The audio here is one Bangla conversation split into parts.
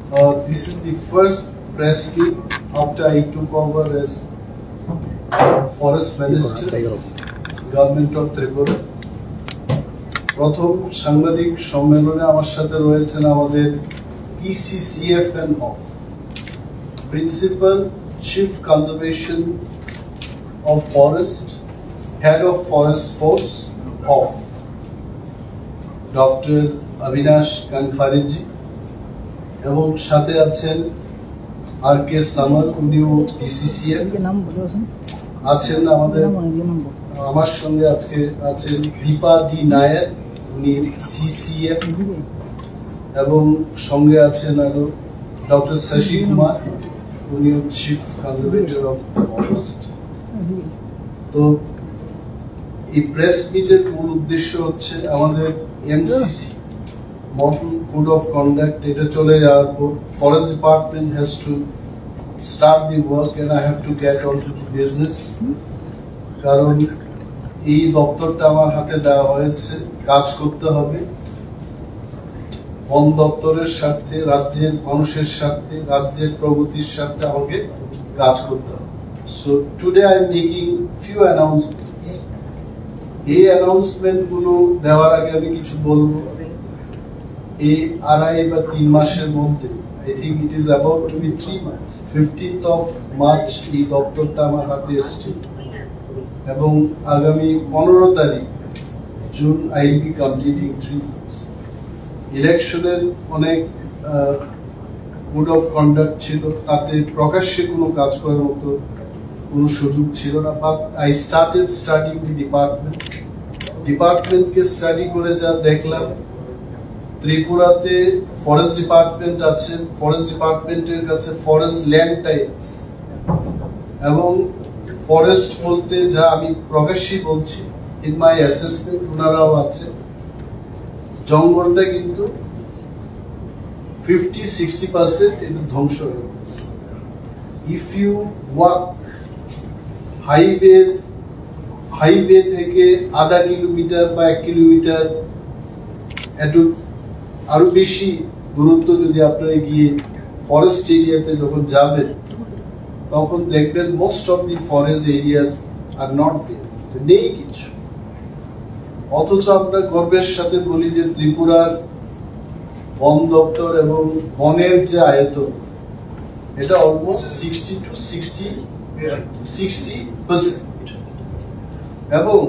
This is the first press meet after I took over as Forest Minister, Government of Tripura. প্রথম সাংবাদিক সম্মেলনে আমার সাথে রয়েছেন আমাদের PCCFNO, Principal Chief Conservation of Forest, Head of Forest Force of Dr. Avinash Kanfariji, এবং সাথে আছেন RK Samar, উনিও PCCF আছেন আমাদের। আমার সঙ্গে আজকে আছেন দীপা ডি নায়ার, উনি CCF, এবং সঙ্গে আছেন আরো ডক্টর শশী কুমার, উনি চিফ কনজারভেটর অফ ফরেস্ট। তো এই প্রেস মিটের মূল উদ্দেশ্য হচ্ছে আমাদের MCC model code of conduct এটা চলে যাওয়ার পর forest department has to start the work and I have to get on to the business. কারণ এই দপ্তরটা আমার হাতে দেওয়া হয়েছে, কাজ করতে হবে বন দপ্তরের স্বার্থে, রাজ্যের মানুষের স্বার্থে, রাজ্যের প্রগতির স্বার্থে আমাকে কাজ করতে হবে। So today I am making few announcements. এই অ্যানাউন্সমেন্ট গুলো দেওয়ার আগে আমি কিছু বলবো। এই 2.5 বা 3 মাসের মধ্যে, I think it is about to be 3 months, 15th of March এই দপ্তরটা আমার হাতে এসছে, এবং আগামী 15 তারিখ June I will be completing 3 months. ইলেকশনের অনেক কোড অফ কন্ডাক্ট ছিল, তাতে প্রকাশ্যে কোনো কাজ করার মতো কোনো সুযোগ ছিল না, বাট আই স্টার্টেড স্টাডিং দি ডিপার্টমেন্টকে স্টাডি করে যা দেখলাম, ত্রিপুরাতে ফরেস্ট ডিপার্টমেন্ট আছে, ফরেস্ট ডিপার্টমেন্টের কাছে ফরেস্ট ল্যান্ড টাইটস, এবং ফরেস্ট বলতে যা আমি প্রকাশ্যই বলছি, ইন মাই অ্যাসেসমেন্ট ওনারাও আছে, জঙ্গলটা কিন্তু 50-60% এটা ধ্বংস হয়ে গেছে। ইফ ইউ ওয়াক হাইওয়ে থেকে আধা কিলোমিটার বা 1 কিলোমিটার একটু আরো বেশি গুরুত্ব যদি আপনারা গিয়ে ফরেস্ট এরিয়াতে যখন যাবেন, তখন দেখবেন most of the forest areas are not there, নেই কিছু। অথচ আমরা গর্বের সাথে বলি যে ত্রিপুরার বন দপ্তর এবং বনের যে আয়তন, এটা অলমোস্ট 60% এবং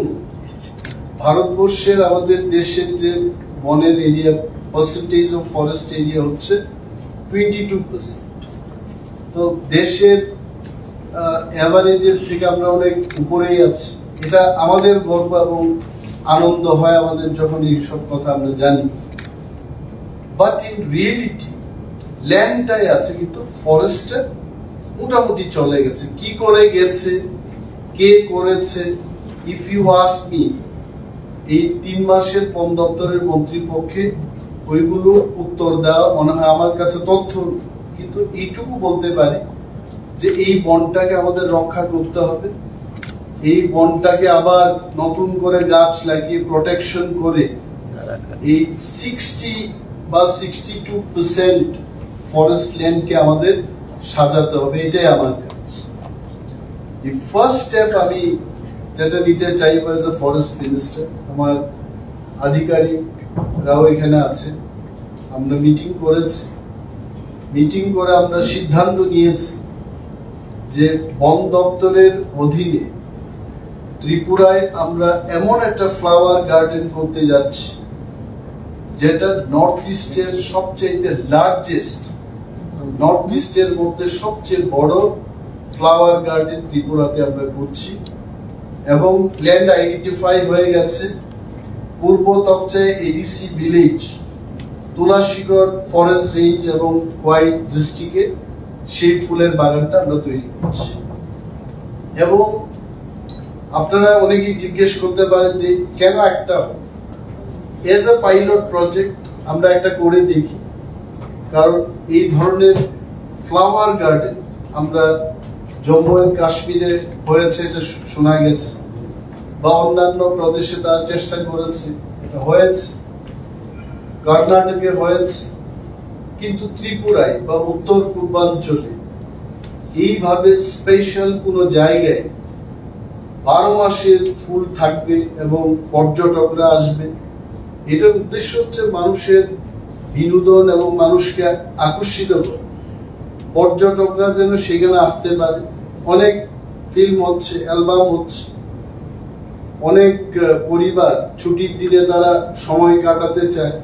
ভারতবর্ষের আমাদের দেশের যে বনের area percentage of forest area হচ্ছে 22%। তো দেশের এভারেজের থেকে আমরা অনেক উপরেই আছি। এটা আমাদের গর্ব এবং আনন্দ হয় আমাদের যখন এইসব কথা আমরা জানি। বাট ইন রিয়েলিটি ল্যান্ডটাই আছে, কিন্তু ফরেস্টটা মোটামুটি চলে গেছে। কি করে গেছে, কে করেছে, ইফ ইউ আস্ক মি, এই 3 মাসের বন দপ্তরের মন্ত্রীর পক্ষে ওইগুলো উত্তর দেওয়া মনে হয় আমার কাছে তথ্য, কিন্তু এইটুকু বলতে পারি যে এই বনটাকে আমাদের রক্ষা করতে হবে, এই বনটাকে আবার নতুন করে গাছ লাগিয়ে প্রোটেকশন করে এই 60 বা 62% ফরেস্ট ল্যান্ডকে আমাদের সাজাতে হবে। এটাই আমার কাজ। দি ফার্স্ট স্টেপ আমি যেটা নিতে চাইব এজ এ ফরেস্ট মিনিস্টার, আমার আধিকারিকরাও এখানে আছে, আমরা মিটিং করেছি, মিটিং করে আমরা সিদ্ধান্ত নিয়েছি যে বন দপ্তরের অধীনে ত্রিপুরায় আমরা এমন একটা ফ্লাওয়ার গার্ডেন করতে যাচ্ছি যেটা নর্থ ইস্টের সবচেয়ে লার্জেস্ট, নর্থ ইস্টের মধ্যে সবচেয়ে বড় ফ্লাওয়ার গার্ডেন ত্রিপুরাতে আমরা করছি। এবং ল্যান্ড আইডেন্টিফাই হয়ে গেছে, পূর্ব তকচায় এডিসি ভিলেজ, তুলাশিগড় ফরেস্ট রেঞ্জ এবং হোয়াইট ডিস্ট্রিক্টে সেই ফুলের বাগানটা আমরা তৈরি করছি। এবং আপনারা অনেকেই জিজ্ঞেস করতে পারেন যে কেন একটা এজ এ পাইলট প্রজেক্ট আমরা একটা করে দেখি, কারণ এই ধরনের ফ্লাওয়ার গার্ডেন আমরা জম্মু এন্ড কাশ্মীরে হয়েছে এটা শোনা গেছে, বা অন্যান্য প্রদেশে তার চেষ্টা করেছে, এটা হয়েছে, কর্ণাটকে হয়েছে, কিন্তু ত্রিপুরায় বা উত্তর পূর্বাঞ্চলে এইভাবে স্পেশাল কোনো জায়গায় 12 মাসের ফুল থাকবে এবং পর্যটকরা আসবে। এটার উদ্দেশ্য হচ্ছে মানুষের বিনোদন এবং মানুষকে আকর্ষিত করে, পর্যটকরা যেন সেখানে আসতে পারে। অনেক ফিল্ম হচ্ছে, অ্যালবাম হচ্ছে, অনেক পরিবার ছুটির দিনে তারা সময় কাটাতে চায়।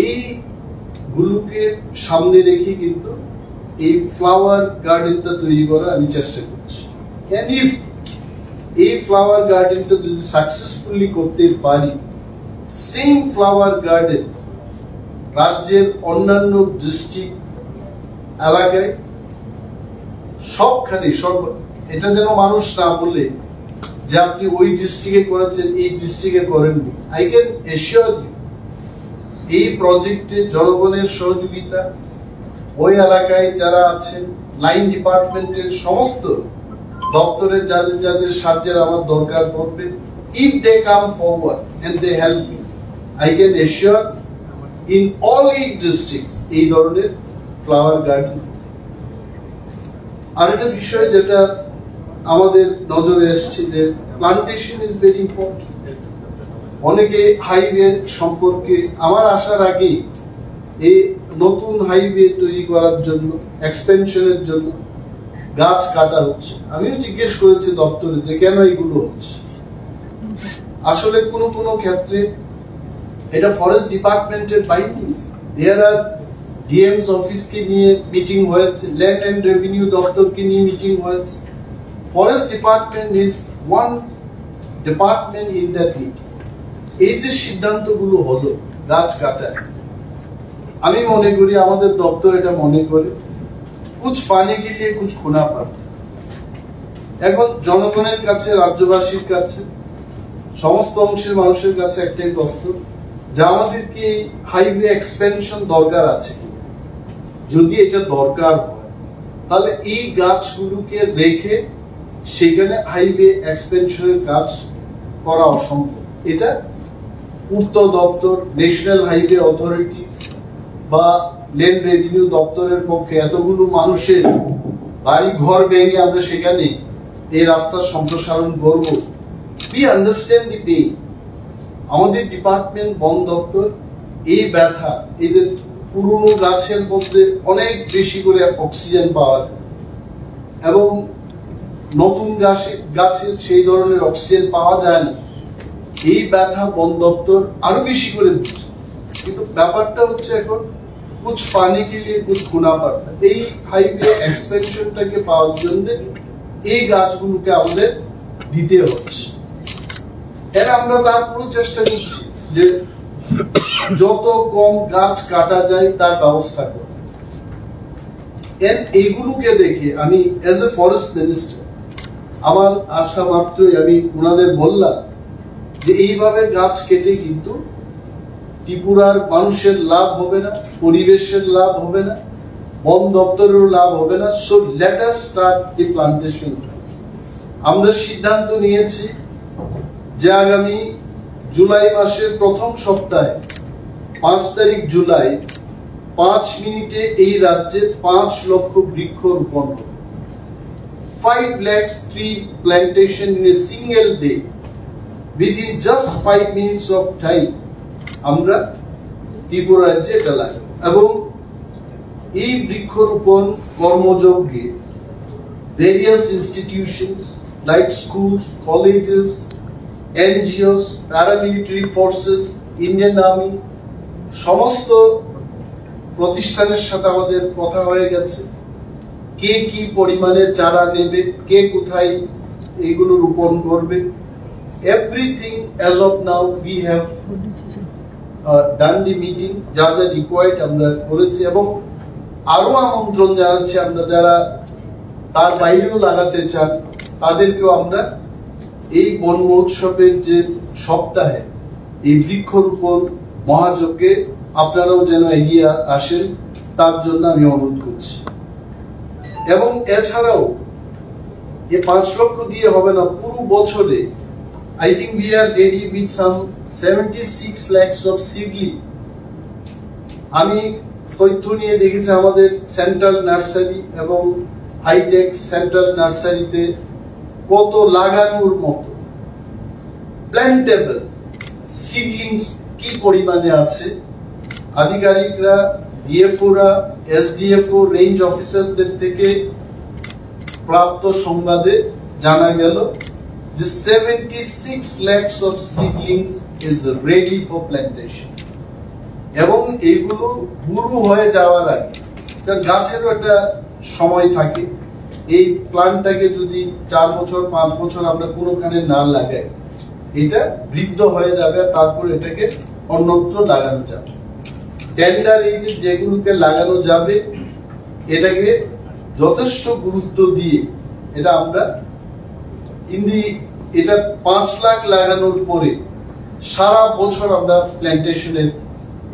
এইগুলোকে সামনে রেখে কিন্তু এই ফ্লাওয়ার গার্ডেনটা তৈরি করার আমি চেষ্টা করছি। এই ফ্লাওয়ার গার্ডেনটা যদি সাকসেসফুলি করতে পারি, সেম ফ্লাওয়ার গার্ডেন রাজ্যের অন্যান্য ডিস্ট্রিক্ট এলাকায় সবখানে এটা যেন মানুষ না বলে যে আপনি ওই ডিস্ট্রিক্টে করেছেন, এই ডিস্ট্রিক্টে করেননি। আই ক্যান এশিওর ইউ, এই প্রজেক্টে জনগণের সহযোগিতা, ওই এলাকায় যারা আছেন, লাইন ডিপার্টমেন্টের সমস্ত দপ্তরে যাদের যাদের সাহায্যের আমার দরকার পড়বে, if they come forward and they help me, I can assure in all 8 districts এই ধরনের ফ্লাওয়ার গার্ডেন। আরেকটা বিষয় যেটা আমাদের নজরে এসছে যে প্লান্টেশন ইজ ভেরি ইম্পর্টেন্ট। অনেকে হাইওয়ে সম্পর্কে, আমার আসার আগেই এই নতুন হাইওয়ে তৈরি করার জন্য, এক্সপেনশনের জন্য গাছ কাটা হচ্ছে। আমিও জিজ্ঞেস করেছি দপ্তরে যে কেন এগুলো হচ্ছে। আসলে কোন কোন ক্ষেত্রে এটা ফরেস্ট ডিপার্টমেন্টের বাইন্ডিংস। দেয়ার আর ডিএমস অফিসকে নিয়ে মিটিং হয়েছে, ল্যান্ড এন্ড রেভিনিউ দপ্তরকে নিয়ে মিটিং হয়েছে। Forest department is one department in that meeting. এই যে সিদ্ধান্তগুলো হলো গাছ কাটা, আমি মনে করি আমাদের দপ্তর এটা মনে করে কুছ পানে কে লিয়ে কুছ খোনা পড়তা। এখন জনগণের কাছে, রাজ্যবাসীর কাছে, সমস্ত অংশের মানুষের কাছে একটাই প্রশ্ন যে আমাদেরকে হাইওয়ে এক্সপেনশন দরকার আছে। যদি এটা দরকার হয় তাহলে এই গাছগুলোকে রেখে সেখানে হাইওয়ে এক্সপেনশনের কাজ করা অসম্ভব। এটা পূর্ত দপ্তর, ন্যাশনাল হাইওয়ে অথরিটি বা ল্যান্ড রেভিনিউ দপ্তরের পক্ষে এতগুলো মানুষের বাড়ি ঘর ভেঙে আমরা সেখানে এই রাস্তার সম্প্রসারণ করব। We understand the pain. আমাদের ডিপার্টমেন্ট, বন দপ্তর এই ব্যথা, এই যে পুরনো গাছের মধ্যে অনেক বেশি করে অক্সিজেন পাওয়া যায় এবং নতুন গাছের সেই ধরনের অক্সিজেন পাওয়া যায় না, এই ব্যথা বন দপ্তর আরো বেশি করে দিচ্ছে। কিন্তু ব্যাপারটা হচ্ছে এখন কুছ পানি কে লিয়ে কুছ খুনা পড়তা। এই হাইওয়ে এক্সপেনশনটাকে পাওয়ার জন্য এই গাছগুলোকে আমাদের দিতে হচ্ছে। এর আমরা তার পুরো চেষ্টা করছি যে যত কম গাছ কাটা যায় তার ব্যবস্থা করতে। এইগুলোকে দেখে আমি এজ এ ফরেস্ট মিনিস্টার, আমার আশা মাত্রই আমি ওনাদের বললাম যে এইভাবে গাছ কেটে কিন্তু ত্রিপুরার মানুষের লাভ হবে না, পরিবেশের লাভ হবে না, বন দপ্তরেরও লাভ হবে না। সো লেট আস স্টার্ট দি প্লান্টেশন। আমরা সিদ্ধান্ত নিয়েছি যে আগামী জুলাই মাসের প্রথম সপ্তাহে 5 তারিখ জুলাই 5 মিনিটে এই রাজ্যে 5 লক্ষ বৃক্ষ রোপণ হবে। 5 lakhs tree plantation in a single day. Within just 5 minutes of time আমরা ত্রিপুরা রাজ্যে এটা লাগাবো এবং এই বৃক্ষরোপণ কর্মযজ্ঞে various institutions like schools, colleges, NGOs, paramilitary forces, Indian Army, সমস্ত প্রতিষ্ঠানের সাথে আমাদের কথা হয়ে গেছে। কে কি পরিমাণে চারা নেবে, কে কোথায় এইগুলো রোপণ করবে, everything as of now we have done the meeting, যা যা রিকোয়ার্ড আমরা করেছি এবং আরো আমন্ত্রণ জানাচ্ছি আমরা যারা তার বাইরেও লাগাতে চান তাদেরকেও আমরা এই বন মহোৎসবের যে সপ্তাহে এই বৃক্ষরোপণ মহাযজ্ঞে আপনারাও যেন এগিয়ে আসেন তার জন্য আমি অনুরোধ করছি। এবং এছাড়াও এই 5 লক্ষ দিয়ে হবে না, পুরো বছরে I think we are ready with some 76 lakhs of seedling. আমি তথ্য নিয়ে দেখেছে আমাদের সেন্ট্রাল নার্সারি এবং হাইটেক সেন্ট্রাল নার্সারিতে কত লাগানোর মতো প্ল্যান্টেবল সিডলিংস কি পরিমাণে আছে। আধিকারিকরা, ডিএফওরা, এসডিএফও, রেঞ্জ অফিসারদের থেকে প্রাপ্ত সংবাদে জানা গেল যে 76 lakhs of seedlings is ready for plantation, এবং এইগুলো বুড়ো হয়ে যাওয়ার আগে, কারণ গাছেরও একটা সময় থাকে, এই প্ল্যান্টটাকে যদি 4 বছর 5 বছর আমরা কোনোখানে না লাগাই এটা বৃদ্ধ হয়ে যাবে, তারপর এটাকে অন্যত্র লাগানো যাবে। টেন্ডার এই যেগুলোকে লাগানো যাবে এটাকে যথেষ্ট গুরুত্ব দিয়ে এটা আমরা এটা 5 লাখ লাগানোর পরে সারা বছর আমরা প্ল্যান্টেশনের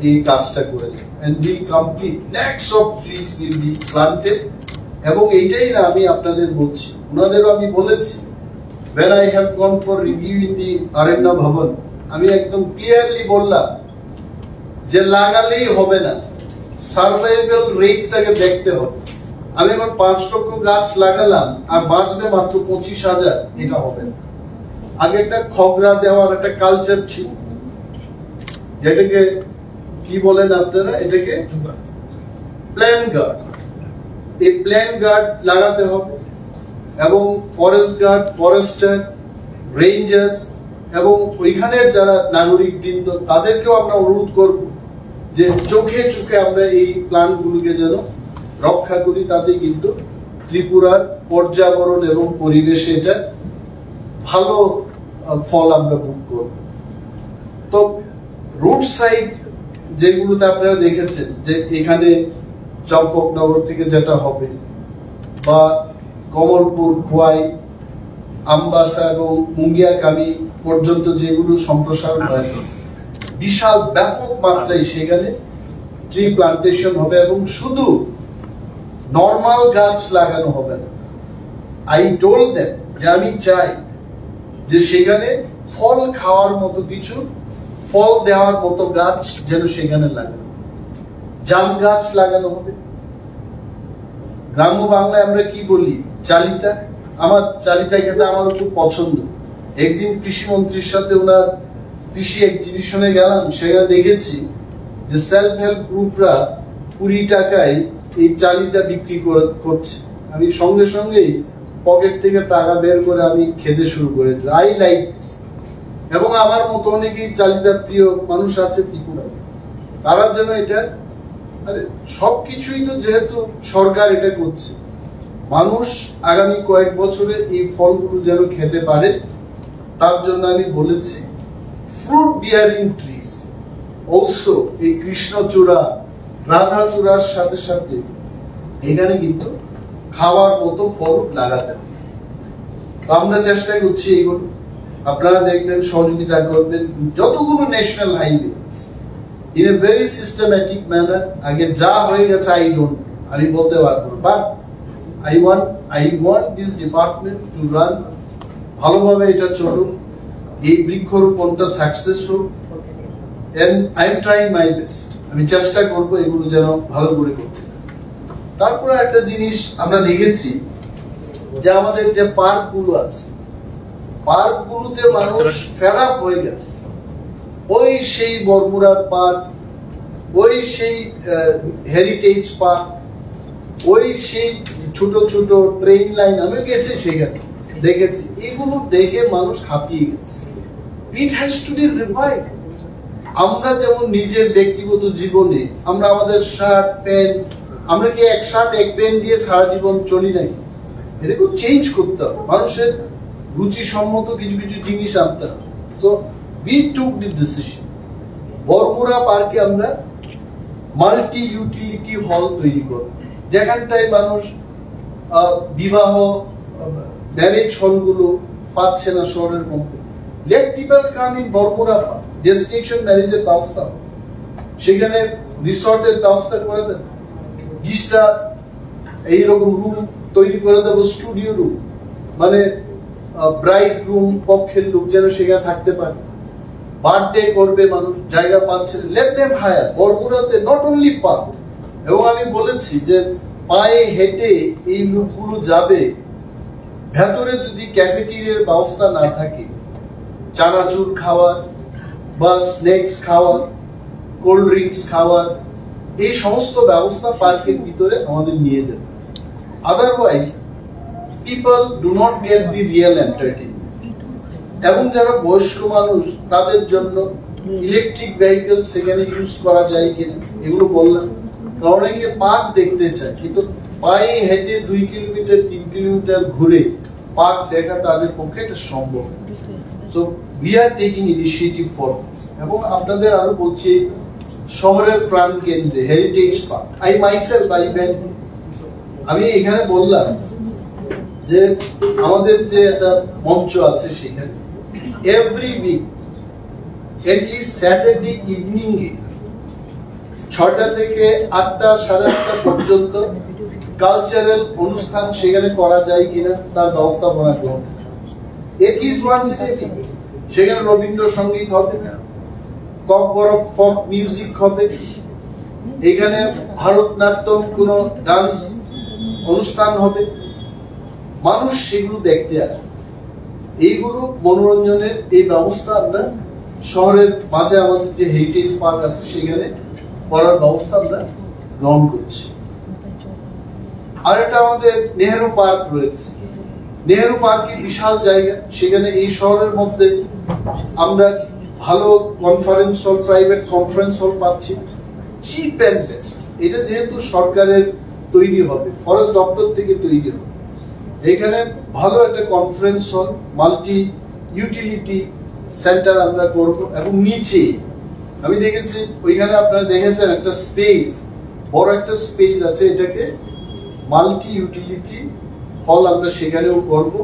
এই কাজটা করে দিই, and we complete lakhs of trees will be planted। এবং এইটাই না আমি আপনাদের বলছি, ওনাদেরও আমি বলেছি, when I have gone for review in the Aranya Bhavan, আমি একদম ক্লিয়ারলি বললাম যে লাগালেই হবে না, সার্ভাইভাল রেটটাকে দেখতে হবে। আমি এখন 5 লক্ষ গাছ লাগালাম আর বাঁচবে মাত্র 25,000, এটা হবে না। আগে একটা খগরা দেওয়ার একটা কালচার ছিল, যেটাকে কি বলেন আপনারা, এটাকে প্ল্যান গার্ড। এই প্ল্যান গার্ড লাগাতে হবে, এবং ফরেস্ট গার্ড, ফরেস্টার, রেঞ্জার্স এবং ওইখানের যারা নাগরিক বৃন্দ তাদেরকেও আমরা অনুরোধ করব যে চোখে চোখে আমরা এই প্ল্যান্টগুলোকে যেন রক্ষা করি, তাতে কিন্তু ত্রিপুরার পর্যাবরণ এবং পরিবেশে এটা ভালো ফল আমরা ভোগ করব। তো রুট সাইড যেগুলোতে আপনারা দেখেছেন যে এখানে চম্পকনগর থেকে যেটা হবে, বা কমলপুর, খোয়াই, আমবাসা এবং মুঙ্গিয়াকামি পর্যন্ত যেগুলো সম্প্রসারণ হয়েছে, বিশাল ব্যাপক মাত্রায় সেখানে ট্রি প্লান্টেশন হবে, এবং শুধু নর্মাল গাছ লাগানো হবে না। আই টোল্ড দেম যে আমি চাই যে সেখানে ফল খাওয়ার মতো কিছু, ফল দেওয়ার মতো গাছ যেন সেখানে লাগানো, জাম গাছ লাগানো হবে। গ্রাম্য বাংলায় আমরা কি বলি, চালিতা। আমার চালিতা খেতে আমার খুব পছন্দ। একদিন কৃষি মন্ত্রীর সাথে ওনার কৃষি এক্সিবিশনে গেলাম, সেখানে দেখেছি যে সেলফ হেল্প গ্রুপরা 20 টাকায় এই চালিতা বিক্রি করছে। আমি সঙ্গে সঙ্গেই পকেট থেকে টাকা বের করে আমি খেতে শুরু করেছি। I like this. এবং আমার মতো অনেকেই চালিতা প্রিয় মানুষ আছে ত্রিপুরায়, তারা যেন এটা, আরে সবকিছুই তো যেহেতু সরকার এটা করছে, মানুষ আগামী কয়েক বছরে এই ফলগুলো যেন খেতে পারে, তার জন্য আমি বলেছি ফ্রুট বিয়ারিং ট্রিজ অলসো, এই কৃষ্ণচূড়া, রাধাচূড়ার সাথে সাথে এখানে কিন্তু খাওয়ার মতো ফল লাগাতে হবে। আমরা চেষ্টা করছি এইগুলো, আপনারা দেখবেন, সহযোগিতা করবেন। যতগুলো ন্যাশনাল হাইওয়ে আছে, in a very systematic manner, আগে যা হয়ে গেছে আমি বলতে পারবো, but I want this department to run ভালোভাবে, এটা চলুক, এই বৃক্ষরোপণটা সাকসেস হোক, and I am trying my best। আমি চেষ্টা করব এগুলো যেন ভালো করে করতে। তারপরে একটা জিনিস আমরা দেখেছি যে আমাদের যে পার্কগুলো আছে, পার্কগুলোতে মানুষ ফেড আপ হয়ে গেছে। ওই সেই বরমুড়ার পার্ক, ওই সেই হেরিটেজ পার্ক, ওই সেই ছোট ছোট ট্রেন লাইন, আমি গেছি সেখানে দেখেছি, এগুলো দেখে মানুষ হাঁপিয়ে গেছে। It has to be revive. আমরা যেমন নিজের ব্যক্তিগত জীবনে আমরা আমাদের শার্ট প্যান্ট, আমরা কি এক শার্ট এক প্যান্ট দিয়ে সারা জীবন চলি নাই? এটাকে চেঞ্জ করতে হবে, মানুষের রুচি সম্মত কিছু কিছু জিনিস আনতে হবে। তো we took the decision, বরমুড়া পার্কে আমরা মাল্টি ইউটিলিটি হল তৈরি করব, যেখানটায় মানুষ বিবাহ ম্যারেজ হলগুলো পাচ্ছে না শহরের মধ্যে। Let people come in Bermuda park, destination ম্যারেজের ব্যবস্থা, সেখানে রিসর্টের ব্যবস্থা করে দেব, 20টা এইরকম রুম তৈরি করে দেবো, স্টুডিও রুম, মানে ব্রাইড রুম, পক্ষের লোক যেন সেখানে থাকতে পারে। বার্থডে করবে মানুষ, জায়গা পাচ্ছে, লেট দেম হায়ার। বরমুড়াতে নট অনলি পার্ক, এবং আমি বলেছি যে পায়ে হেঁটে এই লোকগুলো যাবে, ভেতরে যদি ক্যাফেটেরিয়ার ব্যবস্থা না থাকে, চানাচুর খাওয়ার বা স্ন্যাক্স খাওয়ার, কোল্ড ড্রিঙ্কস খাওয়ার, এই সমস্ত ব্যবস্থা পার্কের ভিতরে আমাদের নিয়ে যেতে। Otherwise people do not get the real entertainment. এবং যারা বয়স্ক মানুষ তাদের জন্য ইলেকট্রিক ভেহিকল সেখানে ইউজ করা যায় কিনা এগুলো বললাম। অনেকে পার্ক দেখতে চায়, কিন্তু পায়ে হেঁটে 2 কিলোমিটার 3 কিলোমিটার ঘুরে পার্ক দেখা তাদের পক্ষে এটা সম্ভব। So we are taking initiative for this. এবং আপনাদের আরো বলছি, শহরের প্রাণ কেন্দ্রে হেরিটেজ পার্ক, আই মাইসেলফ আমি এখানে বললাম যে আমাদের যে একটা মঞ্চ আছে সেখানে every week at least Saturday evening এ 6টা থেকে 8টা 8:30 পর্যন্ত কালচারাল অনুষ্ঠান সেখানে করা যায় কিনা তার ব্যবস্থাপনা করুন। At least once in a week সেখানে রবীন্দ্রসঙ্গীত হবে, ফোক মিউজিক হবে, এখানে ভারতনাট্যম কোন ডান্স অনুষ্ঠান হবে, মানুষ সেগুলো দেখতে আসে। এইগুলো মনোরঞ্জনের এই ব্যবস্থা আমরা শহরের মাঝে আমাদের যে হেরিটেজ পার্ক আছে সেখানে করার ব্যবস্থা আমরা গ্রহণ করছি। আর একটা আমাদের নেহেরু পার্ক রয়েছে। নেহেরু পার্কে বিশাল জায়গা, সেখানে এই শহরের মধ্যে আমরা ভালো conference hall, private conference hall পাচ্ছি, চিপ এন্ড বেস্ট। এটা যেহেতু সরকারের তৈরি হবে, ফরেস্ট দপ্তর থেকে তৈরি হবে, এখানে ভালো একটা conference hall, multi utility centre আমরা করব। এবং নিচে আমি দেখেছি ওইখানে আপনারা দেখেছেন একটা স্পেস, বড় একটা স্পেস আছে, এটাকে মাল্টি ইউটিলিটি হল আমরা সেখানেও করব।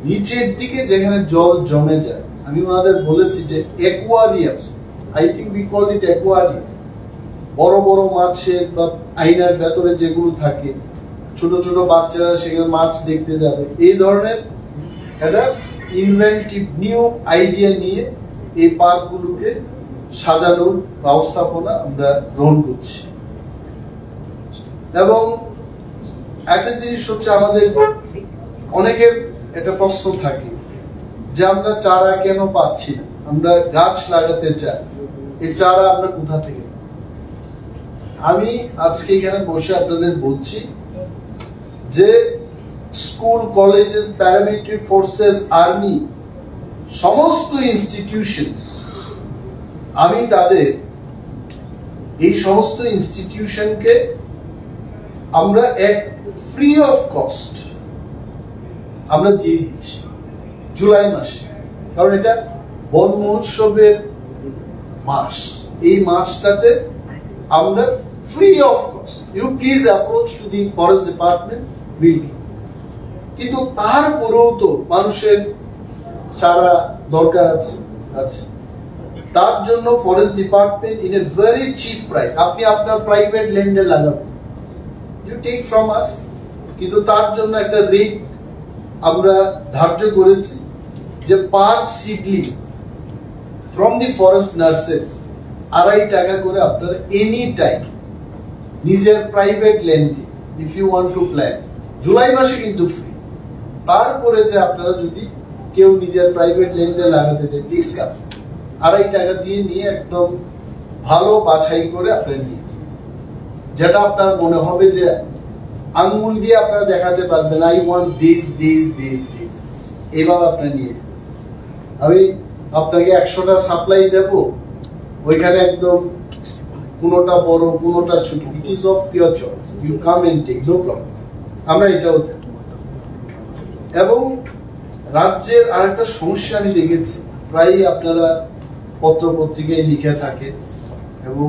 নিচের দিকে যেখানে জল জমে যায়, আমি ওনাদের বলেছি যে aquarium, I think we call it aquarium, বড় বড় মাছের বা আইনার ভেতরে যেগুলো থাকে, ছোট ছোট বাচ্চারা সেখানে মাছ দেখতে যাবে, এই ধরনের একটা ইনভেন্টিভ নিউ আইডিয়া নিয়ে এই পার্কগুলোকে সাজানোর ব্যবস্থাপনা আমরা গ্রহণ করছি। এবং একটা জিনিস হচ্ছে, আমাদের অনেকের একটা প্রশ্ন থাকে যে আমরা চারা কেন পাচ্ছি না, আমরা গাছ লাগাতে চাই, এই চারা আমরা কোথা থেকে? আমি আজকে এখানে বসে আপনাদের বলছি যে school, colleges, paramilitary forces, army, সমস্ত ইনস্টিটিউশনস, আমি তাদের এই সমস্ত ইনস্টিটিউশনকে আমরা এক ফ্রি অফ কস্ট আমরা দিয়ে দিচ্ছি জুলাই মাসে। কারণ এটা বন মহোৎসবের মাস, এই মাসটাতে আমরা free of cost, you please approach to the forest department building. কিন্তু তারপরেও তো মানুষের চারা দরকার আছে, তার জন্য forest department in a very cheap price, আপনি আপনার প্রাইভেট ল্যান্ডে লাগাবেন, ইউ টেক ফ্রম আস, কিন্তু তার জন্য একটা রেট আমরা ধার্য করেছি যে per seedling from the forest nurseries 2.5 টাকা করে আপনারা এনি টাইম নিজের প্রাইভেট ল্যান্ডে if you want to plan, July মাসে কিন্তু ফ্রি। তারপরে যে আপনারা যদি কেউ নিজের প্রাইভেট ল্যান্ডে লাগাতে চান, প্লিজ 2.5 টাকা দিয়ে নিয়ে একদম ভালো বাছাই করে আপনারা নিয়ে, যেটা আপনার মনে হবে যে আঙ্গুল দিয়ে আপনারা দেখাতে পারবেন I want this this this this, এইভাবে আপনারা নিয়ে। আমি আপনাকে 100টা সাপ্লাই দেব, ওইখানে একদম কোনোটা বড় কোনোটা ছোট, it is of your choice, you come and take, no problem, আমরা এটাও দেব। এবং রাজ্যের আরেকটা সমস্যা আমি দেখেছি, প্রায় আপনারা পত্র পত্রিকায় লিখে থাকেন এবং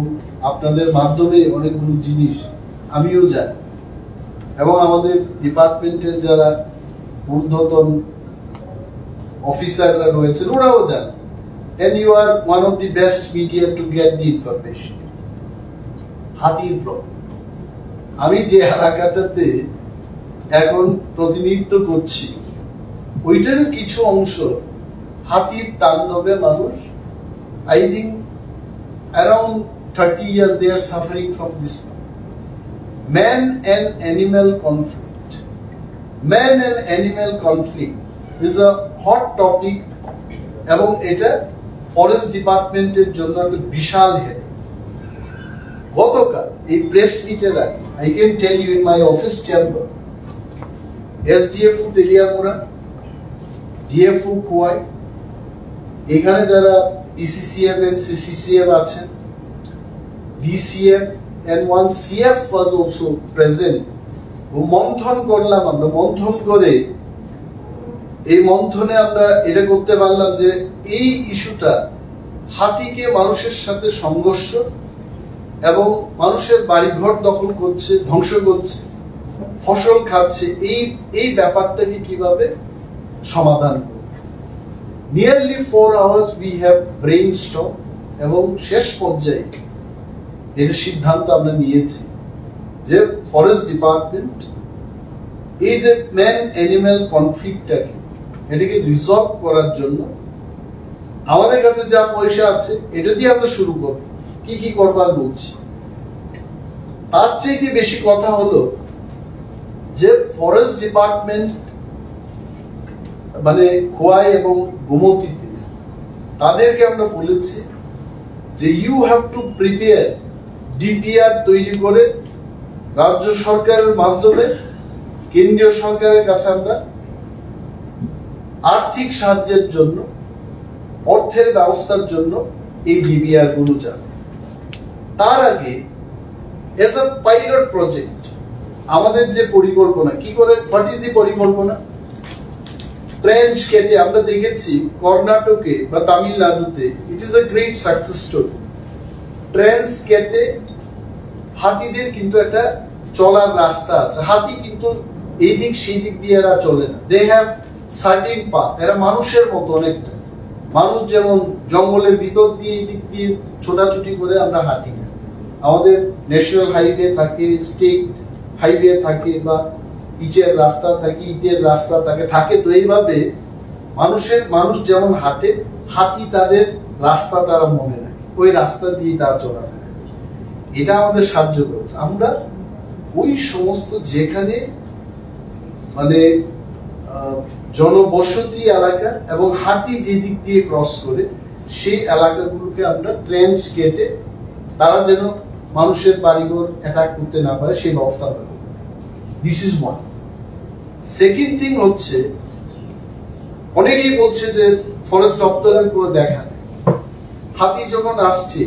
আপনাদের মাধ্যমে অনেকগুলো জিনিস আমিও জানি, এবং আমাদের ডিপার্টমেন্টের যারা ঊর্ধ্বতন অফিসাররা রয়েছেন ওরাও জানে, and you are one of the best media to get the information. হাতির প্রবলেম, আমি যে এলাকাটাতে এখন প্রতিনিধিত্ব করছি ওইটারও কিছু অংশ হাতির তাণ্ডবে মানুষ, I think around 30 years they are suffering from this. Man and animal conflict. Man and animal conflict is a hot topic এবং এটা ফরেস্ট ডিপার্টমেন্টের জন্য একটা বিশাল হেড। গতকাল এই প্রেস মিটের আগে I can tell you in my office chamber SDF Teliamura, DFO Khowai, এখানে যারা পিসিসিএফ এন্ড সিসিসিএফ আছেন, DCF and one CF was also present. মন্থন করলাম আমরা, মন্থন করে এই মন্থনে আমরা এটা করতে পারলাম যে এই ইস্যুটা হাতিকে মানুষের সাথে সংঘর্ষ এবং মানুষের বাড়িঘর দখল করছে, ধ্বংস করছে, ফসল খাচ্ছে, এই ব্যাপারটাকে কিভাবে সমাধান করব। Nearly 4 hours we have brainstorm এবং শেষ পর্যায়ে এর সিদ্ধান্ত আমরা নিয়েছি যে ফরেস্ট ডিপার্টমেন্ট এই যে ম্যান অ্যানিম্যাল কনফ্লিক্টটাকে এটাকে রিজলভ করার জন্য আমাদের কাছে যা পয়সা আছে এটা দিয়ে আমরা শুরু করব। কি কি করবার বলছি, তার চেয়ে বেশি কথা হলো যে ফরেস্ট ডিপার্টমেন্ট মানে খোয়াই এবং গোমতীতে তাদেরকে আমরা বলেছি যে you have to prepare DPR তৈরি করে রাজ্য সরকারের মাধ্যমে কেন্দ্রীয় সরকারের কাছে আমরা আর্থিক সাহায্যের জন্য, অর্থের ব্যবস্থার জন্য এই ডিপিআর গুলো যাবে। তার আগে এজ আ পাইলট প্রজেক্ট আমাদের যে পরিকল্পনা, কি করে, হোয়াট ইজ দি পরিকল্পনা, ট্রেঞ্চ কেটে আমরা দেখেছি কর্ণাটকে বা তামিলনাড়ুতে it is a great success story. Trench কেটে হাতিদের কিন্তু একটা চলার রাস্তা আছে, হাতি কিন্তু এই দিক সেই দিক দিয়ে এরা চলে না, দে হ্যাভ সার্টেন পাথ, এরা মানুষের মতো অনেকটা, মানুষ যেমন জঙ্গলের ভিতর দিয়ে এই দিক দিয়ে ছোটাছুটি করে আমরা হাঁটি না, আমাদের ন্যাশনাল হাইওয়ে থাকে, স্টেট হাইওয়ে থাকে বা পিচের রাস্তা থাকে, ইটের রাস্তা থাকে, তো এইভাবে মানুষ যেমন হাঁটে, হাতি তাদের রাস্তা তারা মনে রাখে, ওই রাস্তা দিয়ে তারা চলা থাকে। এটা আমাদের সাহায্য করেছে। আমরা ওই সমস্ত যেখানে মানে জনবসতি এলাকা এবং হাতি যে দিক দিয়ে ক্রস করে সেই এলাকাগুলোকে আমরা ট্রেঞ্চ কেটে তারা যেন মানুষের বাড়িঘর অ্যাটাক করতে না পারে সেই ব্যবস্থা করব। This is one. Second thing হচ্ছে, অনেকেই বলছে যে ফরেস্ট দপ্তরের পুরো দেখা, হাতি যখন আসছে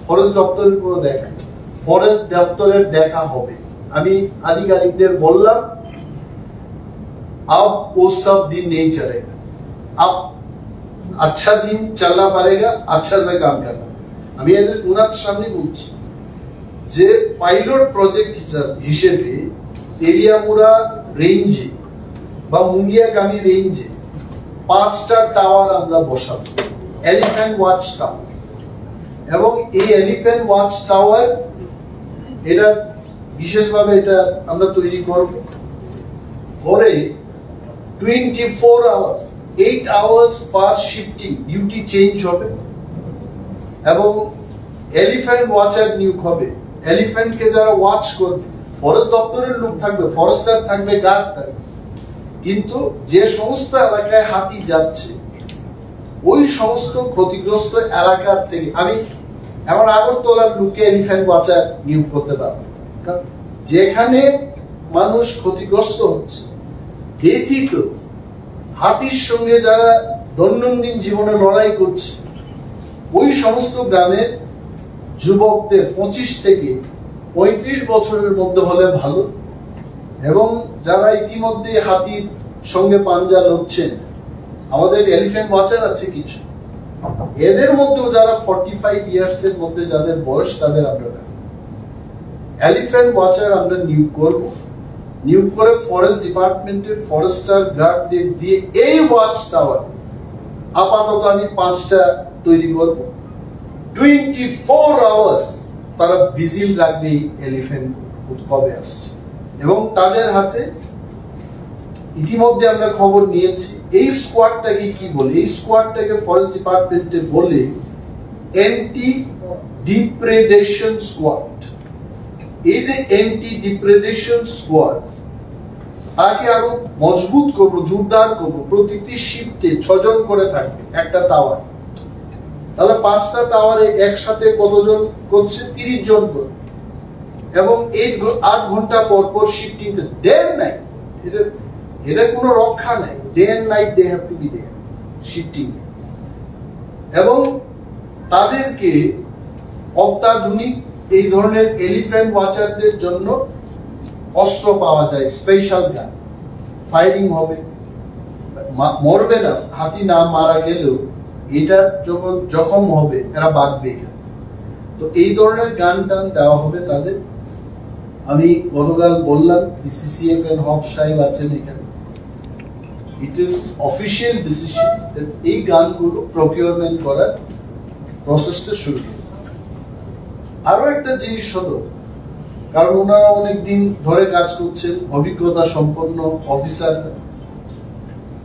ফরেস্ট দপ্তরের পুরো দেখা, ফরেস্ট দপ্তরের দেখা হবে। আমি আধিকারিকদের বললাম अब वो सब दिन नहीं चलेगा, अब अच्छा दिन चलना पड़ेगा, अच्छा से काम करना। আমি এদের উনার সামনে বলছি যে পাইলট প্রজেক্ট হিসেবে তেলিয়ামুড়া রেঞ্জে বা মুঙ্গিয়াকামি রেঞ্জে 5টা টাওয়ার আমরা বসাবো, এলিফ্যান্ট ওয়াচ টাওয়ার। এবং এই এলিফ্যান্ট ওয়াচ টাওয়ার এটা বিশেষভাবে এটা আমরা তৈরি করব, করে 24 hours 8 hours পার শিফটিং ডিউটি চেঞ্জ হবে এবং এলিফ্যান্ট ওয়াচার নিয়োগ হবে। এলিফ্যান্টকে যারা ওয়াচ করবে, ফরেস্ট দপ্তরের লোক থাকবে, ফরেস্টার থাকবে, গার্ড থাকবে, কিন্তু যে সমস্ত এলাকায় হাতি যাচ্ছে ওই সমস্ত ক্ষতিগ্রস্ত এলাকার থেকে আমি এমন আগরতলার লোককে এলিফ্যান্ট ওয়াচার নিয়োগ করতে পারবো, যেখানে মানুষ ক্ষতিগ্রস্ত হচ্ছে, ব্যথিত, হাতির সঙ্গে যারা দৈনন্দিন জীবনে লড়াই করছে, ওই সমস্ত গ্রামের যুবকদের 25 থেকে 35 বছরের মধ্যে হলে ভালো, এবং যারা ইতিমধ্যে হাতির সঙ্গে পাঞ্জা লড়ছেন, আমাদের এলিফ্যান্ট ওয়াচার আছে কিছু, এদের মধ্যেও যারা 45 ইয়ার্স এর মধ্যে যাদের বয়স, তাদের আমরা এলিফ্যান্ট ওয়াচার আমরা নিয়োগ করব। নিয়োগ করে ফরেস্ট ডিপার্টমেন্টের ফরেস্টার গার্ডদের দিয়ে এই ওয়াচ টাওয়ার আপাতত আমি 5টা তৈরি করব। 24 hours তারা ভিজিল রাখবে এলিফ্যান্ট কবে আসছে, এবং তাদের হাতে ইতিমধ্যে আমরা খবর নিয়েছি এই স্কোয়াডটাকে কি বলে, এই স্কোয়াডটাকে ফরেস্ট ডিপার্টমেন্টে বলে অ্যান্টি ডিপ্রেডেশন স্কোয়াড। এই যে এন্টি ডিপ্রেডেশন স্কোয়াড, তাকে আরো মজবুত করবো, জোরদার করবো। প্রতিটি শিফটে 6 জন করে থাকবে একটা টাওয়ার। তাহলে 5টা টাওয়ারে একসাথে কতজন করছে? 30 জন করে। এবং 8 ঘন্টা পর পর শিফটিং। দেন নাই, এটা কোনো রক্ষা নাই। Day and night they have to be there shifting. এবং তাদেরকে অত্যাধুনিক এই ধরনের এলিফ্যান্ট ওয়াচারদের জন্য অস্ত্র পাওয়া যায়, স্পেশাল গান। ফায়ারিং হবে, মরবে না। হাতি না মারা গেলেও এটা যখন জখম হবে এরা বাঁচবে। তো এই ধরনের গান টান দেওয়া হবে তাদের। আমি গতকাল বললাম পিসিসিএফ এর হক সাহেব আছেন এখানে। ইট ইজ অফিসিয়াল ডিসিশন এই গানগুলো প্রকিউরমেন্ট করার প্রসেসটা শুরু করবে। আরো একটা জিনিস হলো, কারণ ওনারা অনেকদিন ধরে কাজ করছেন, অভিজ্ঞতা সম্পন্ন অফিসার।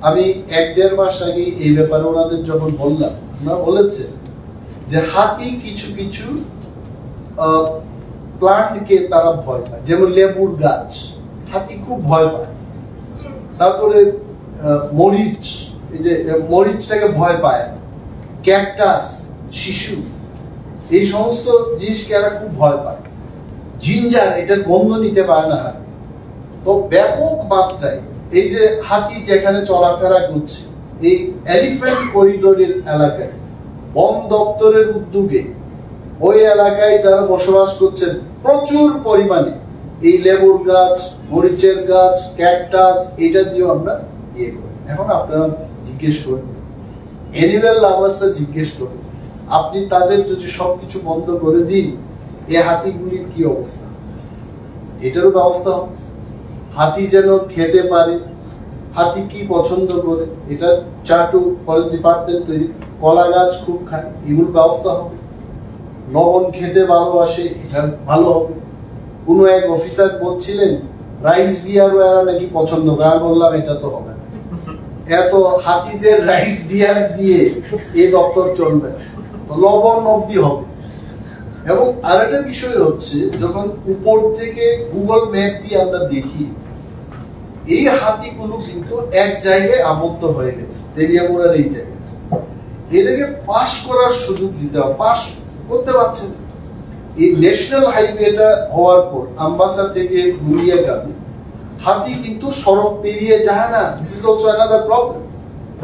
আমি 1-1.5 মাস আগে এই ব্যাপারে ওনাদের যখন বললাম, ওনারা বলেছে যে হাতি কিছু কিছু প্লান্টকে তারা ভয় পায়। যেমন লেবুর গাছ হাতি খুব ভয় পায়। তারপরে মরিচ, এই যে মরিচটাকে ভয় পায়। ক্যাকটাস, শিশু, এই সমস্ত জিনিসকে এরা খুব ভয় পায়। জিঞ্জার, এটার গন্ধ নিতে পারে না হাতি। তো ব্যাপক মাত্রায় এই যে হাতি যেখানে চলাফেরা করছে, এই এলিফ্যান্ট করিডোরের এলাকায় বন দপ্তরের উদ্যোগে ওই এলাকায় যারা বসবাস করছেন প্রচুর পরিমাণে এই লেবুর গাছ, মরিচের গাছ, ক্যাকটাস, এটা দিয়ে আমরা ইয়ে করি। এখন আপনারা জিজ্ঞেস করবেন, অ্যানিম্যাল লাভার্সরা জিজ্ঞেস করবেন, আপনি তাদের যদি সবকিছু বন্ধ করে দিন, এই হাতিগুলির কি অবস্থা? এটারও ব্যবস্থা হবে। হাতি যেন খেতে পারে, হাতি কি পছন্দ করে, এটা চাটু ফরেস্ট ডিপার্টমেন্ট তৈরি। কলা গাছ খুব খায়, এগুলোর ব্যবস্থা হবে। লবণ খেতে ভালোবাসে, এটা ভালো হবে। কোনো এক অফিসার বলছিলেন রাইস বিয়ারও এরা নাকি পছন্দ করে। আমি বললাম এটা তো হবে না, এত হাতিদের রাইস বিয়ার দিয়ে এই দপ্তর চলবে না, লবণ অব্দি হবে। এবং আরেকটা বিষয় হচ্ছে, যখন উপর থেকে গুগল ম্যাপ দিয়ে আমরা দেখি, এই হাতিগুলো কিন্তু এক জায়গায় আবদ্ধ হয়ে গেছে, তেলিয়ামুড়ার এই জায়গায়। এটাকে পাস করার সুযোগ দিতে হবে, পাস করতে পারছে না। এই ন্যাশনাল হাইওয়েটা হওয়ার পর আমবাসা থেকে গুলিয়াগামী হাতি কিন্তু সড়ক পেরিয়ে যায় না। This is also another problem.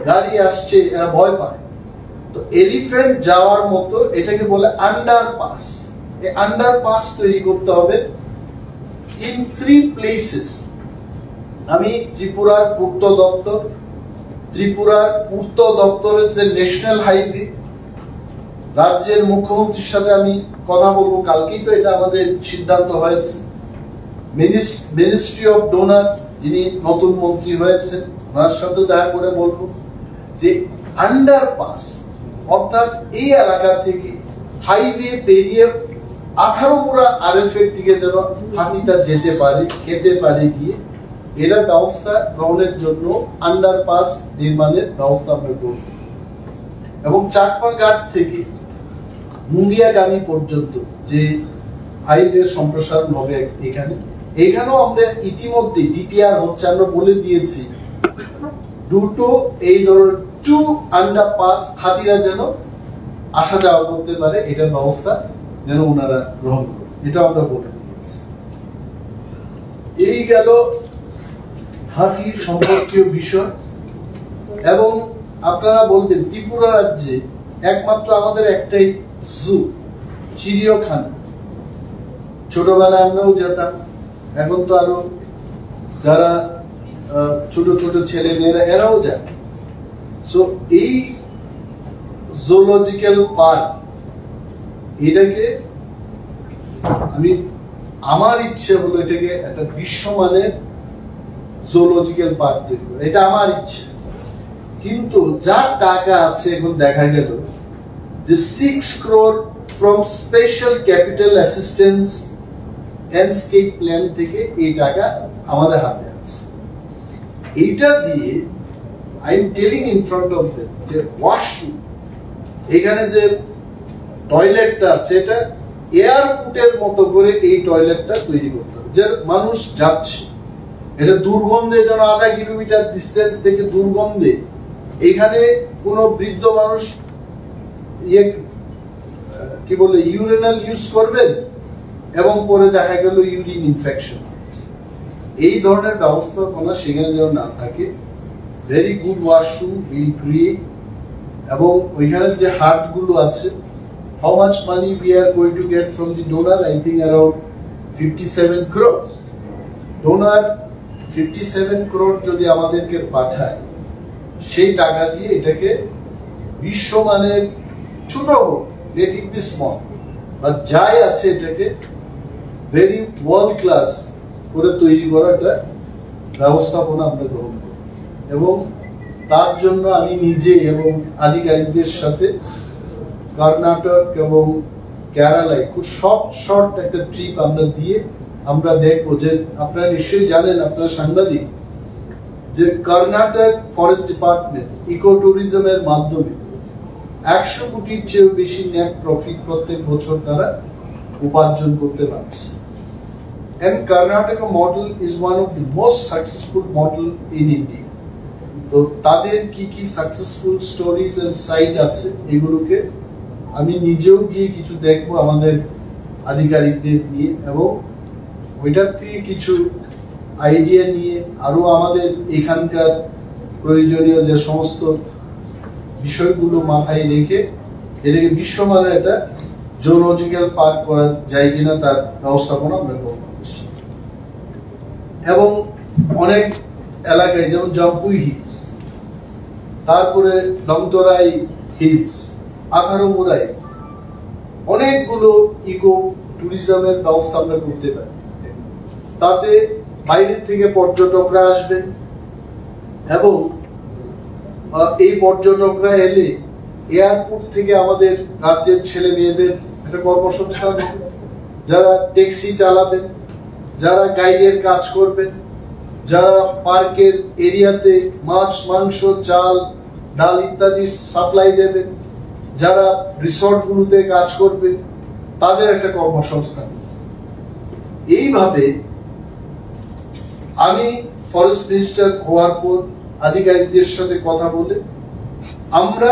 গাড়ি আসছে, এরা ভয় পায়। তো এলিফ্যান্ট যাওয়ার মতো এটাকে বলে আন্ডারপাস। এই আন্ডারপাস তৈরি করতে হবে ইন 3 প্লেসেস। আমি ত্রিপুরার পূর্ত দপ্তরের যে ন্যাশনাল হাইওয়ে, রাজ্যের মুখ্যমন্ত্রীর সাথে আমি কথা বলবো, কালকেই তো এটা আমাদের সিদ্ধান্ত হয়েছে। মিনিস্ট্রি অফ ডোনার, যিনি নতুন মন্ত্রী হয়েছেন, ওনার সাথে দেখা করে বলবো যে আন্ডারপাস, অর্থাৎ এই এলাকা থেকে হাইওয়ে পেরিয়ে 18 মুড়া আরএফ এর দিকে যেন হাতিটা যেতে পারে, খেতে পারে গিয়ে, এরা ব্যবস্থা গ্রহণের জন্য আন্ডারপাস নির্মাণের ব্যবস্থা আমরা করব। এবং চাকমা ঘাট থেকে মুঙ্গিয়াগামী পর্যন্ত যে হাইওয়ে সম্প্রসারণ হবে এখানেও আমরা ইতিমধ্যে ডিটিআর হচ্ছে, আমরা বলে দিয়েছি দুটো এই ধরনের 2 আন্ডারপাস হাতিরা যেন আসা যাওয়া করতে পারে, এটার ব্যবস্থা যেন ওনারা গ্রহণ করে, এটা আমরা বলে দিয়েছি। এই গেল হাতির সম্পর্কীয় বিষয়। এবং আপনারা বলবেন ত্রিপুরা রাজ্যে একমাত্র আমাদের একটাই জু, চিড়িয়াখানা। ছোটবেলায় আমরাও যেতাম, এখন তো আরো যারা ছোট ছোট ছেলে মেয়েরা এরাও যায়। সো এই জুলজিক্যাল পার্ক, এটাকে আমার ইচ্ছে হলো এটাকে একটা বিশ্বমানের জুলজিক্যাল পার্ক তৈরি করা, এটা আমার ইচ্ছে। কিন্তু যার টাকা আছে, এখন দেখা গেল যে 6 crore from special capital assistance and state plan থেকে এই টাকা আমাদের হাতে আছে। এইটা দিয়ে I am telling in front of them যে ওয়াশরুম, এখানে যে টয়লেটটা আছে, এটা এয়ারপোর্টের মতো করে এই টয়লেটটা তৈরি করতে হবে, যে মানুষ যাচ্ছে, এটা দুর্গন্ধে যেন 0.5 কিলোমিটার ডিস্টেন্স থেকে দুর্গন্ধে, এখানে কোনো বৃদ্ধ মানুষ কি বলে ইউরিনাল ইউজ করবেন এবং পরে দেখা গেল ইউরিন ইনফেকশন, এই ধরনের ব্যবস্থাপনা সেখানে যেন না থাকে। Very good washroom will create, এবং ওইখানে যে হাট গুলো আছে, how much money we are going to get from the donor? I think around 57 crore. Donor 57 crore যদি আমাদেরকে পাঠায়, সেই টাকা দিয়ে এটাকে বিশ্বমানের ছোট হোক, let it be small, বা যাই আছে এটাকে ভেরি ওয়ার্ল্ড ক্লাস করে তৈরি করাটা ব্যবস্থাপনা আমরা গ্রহণ করি। এবং তার জন্য আমি নিজে এবং আধিকারিকদের সাথে কর্ণাটক এবং কেরালায় খুব শর্ট একটা ট্রিপ আমরা দিয়ে আমরা দেখবো যে, আপনারা নিশ্চয়ই জানেন, আপনারা সাংবাদিক, যে কর্ণাটক ফরেস্ট ডিপার্টমেন্ট ইকো ট্যুরিজমের মাধ্যমে 100 কোটির চেয়েও বেশি নেট প্রফিট প্রত্যেক বছর তারা উপার্জন করতে পারছে। And Karnataka model is one of the most successful model in India. তো তাদের কি কি সাকসেসফুল স্টোরিজ এন্ড সাইট আছে, এগুলোকে আমি নিজেও গিয়ে কিছু দেখবো আমাদের আধিকারিকদের নিয়ে, এবং ওইটার থেকে কিছু আইডিয়া নিয়ে আরো আমাদের এখানকার প্রয়োজনীয় যে সমস্ত বিষয়গুলো মাথায় রেখে এটাকে বিশ্বমানের একটা জুলজিক্যাল পার্ক করা যায় কিনা তার ব্যবস্থাপনা আমরা করব। এবং অনেক এলাকায় যেমন জাম্পুই হিলস, তারপরে লংতরাই হিলস, আখারোমুরাই, অনেকগুলো ইকো ট্যুরিজমের ব্যবস্থা আমরা করতে পারি। তাতে বাইরের থেকে পর্যটকরা আসবেন, এবং এই পর্যটকরা এলে এয়ারপোর্ট থেকে আমাদের রাজ্যের ছেলে মেয়েদের একটা কর্মসংস্থান হবে, যারা ট্যাক্সি চালাবেন, যারা গাইডের কাজ করবেন, যারা পার্কের এরিয়াতে মাছ, মাংস, চাল, ডাল ইত্যাদি সাপ্লাই দেবেন, যারা রিসর্ট গুলোতে কাজ করবে, তাদের একটা কর্মসংস্থান। এইভাবে আমি ফরেস্ট মিনিস্টার হওয়ার পর আধিকারিকদের সাথে কথা বলে আমরা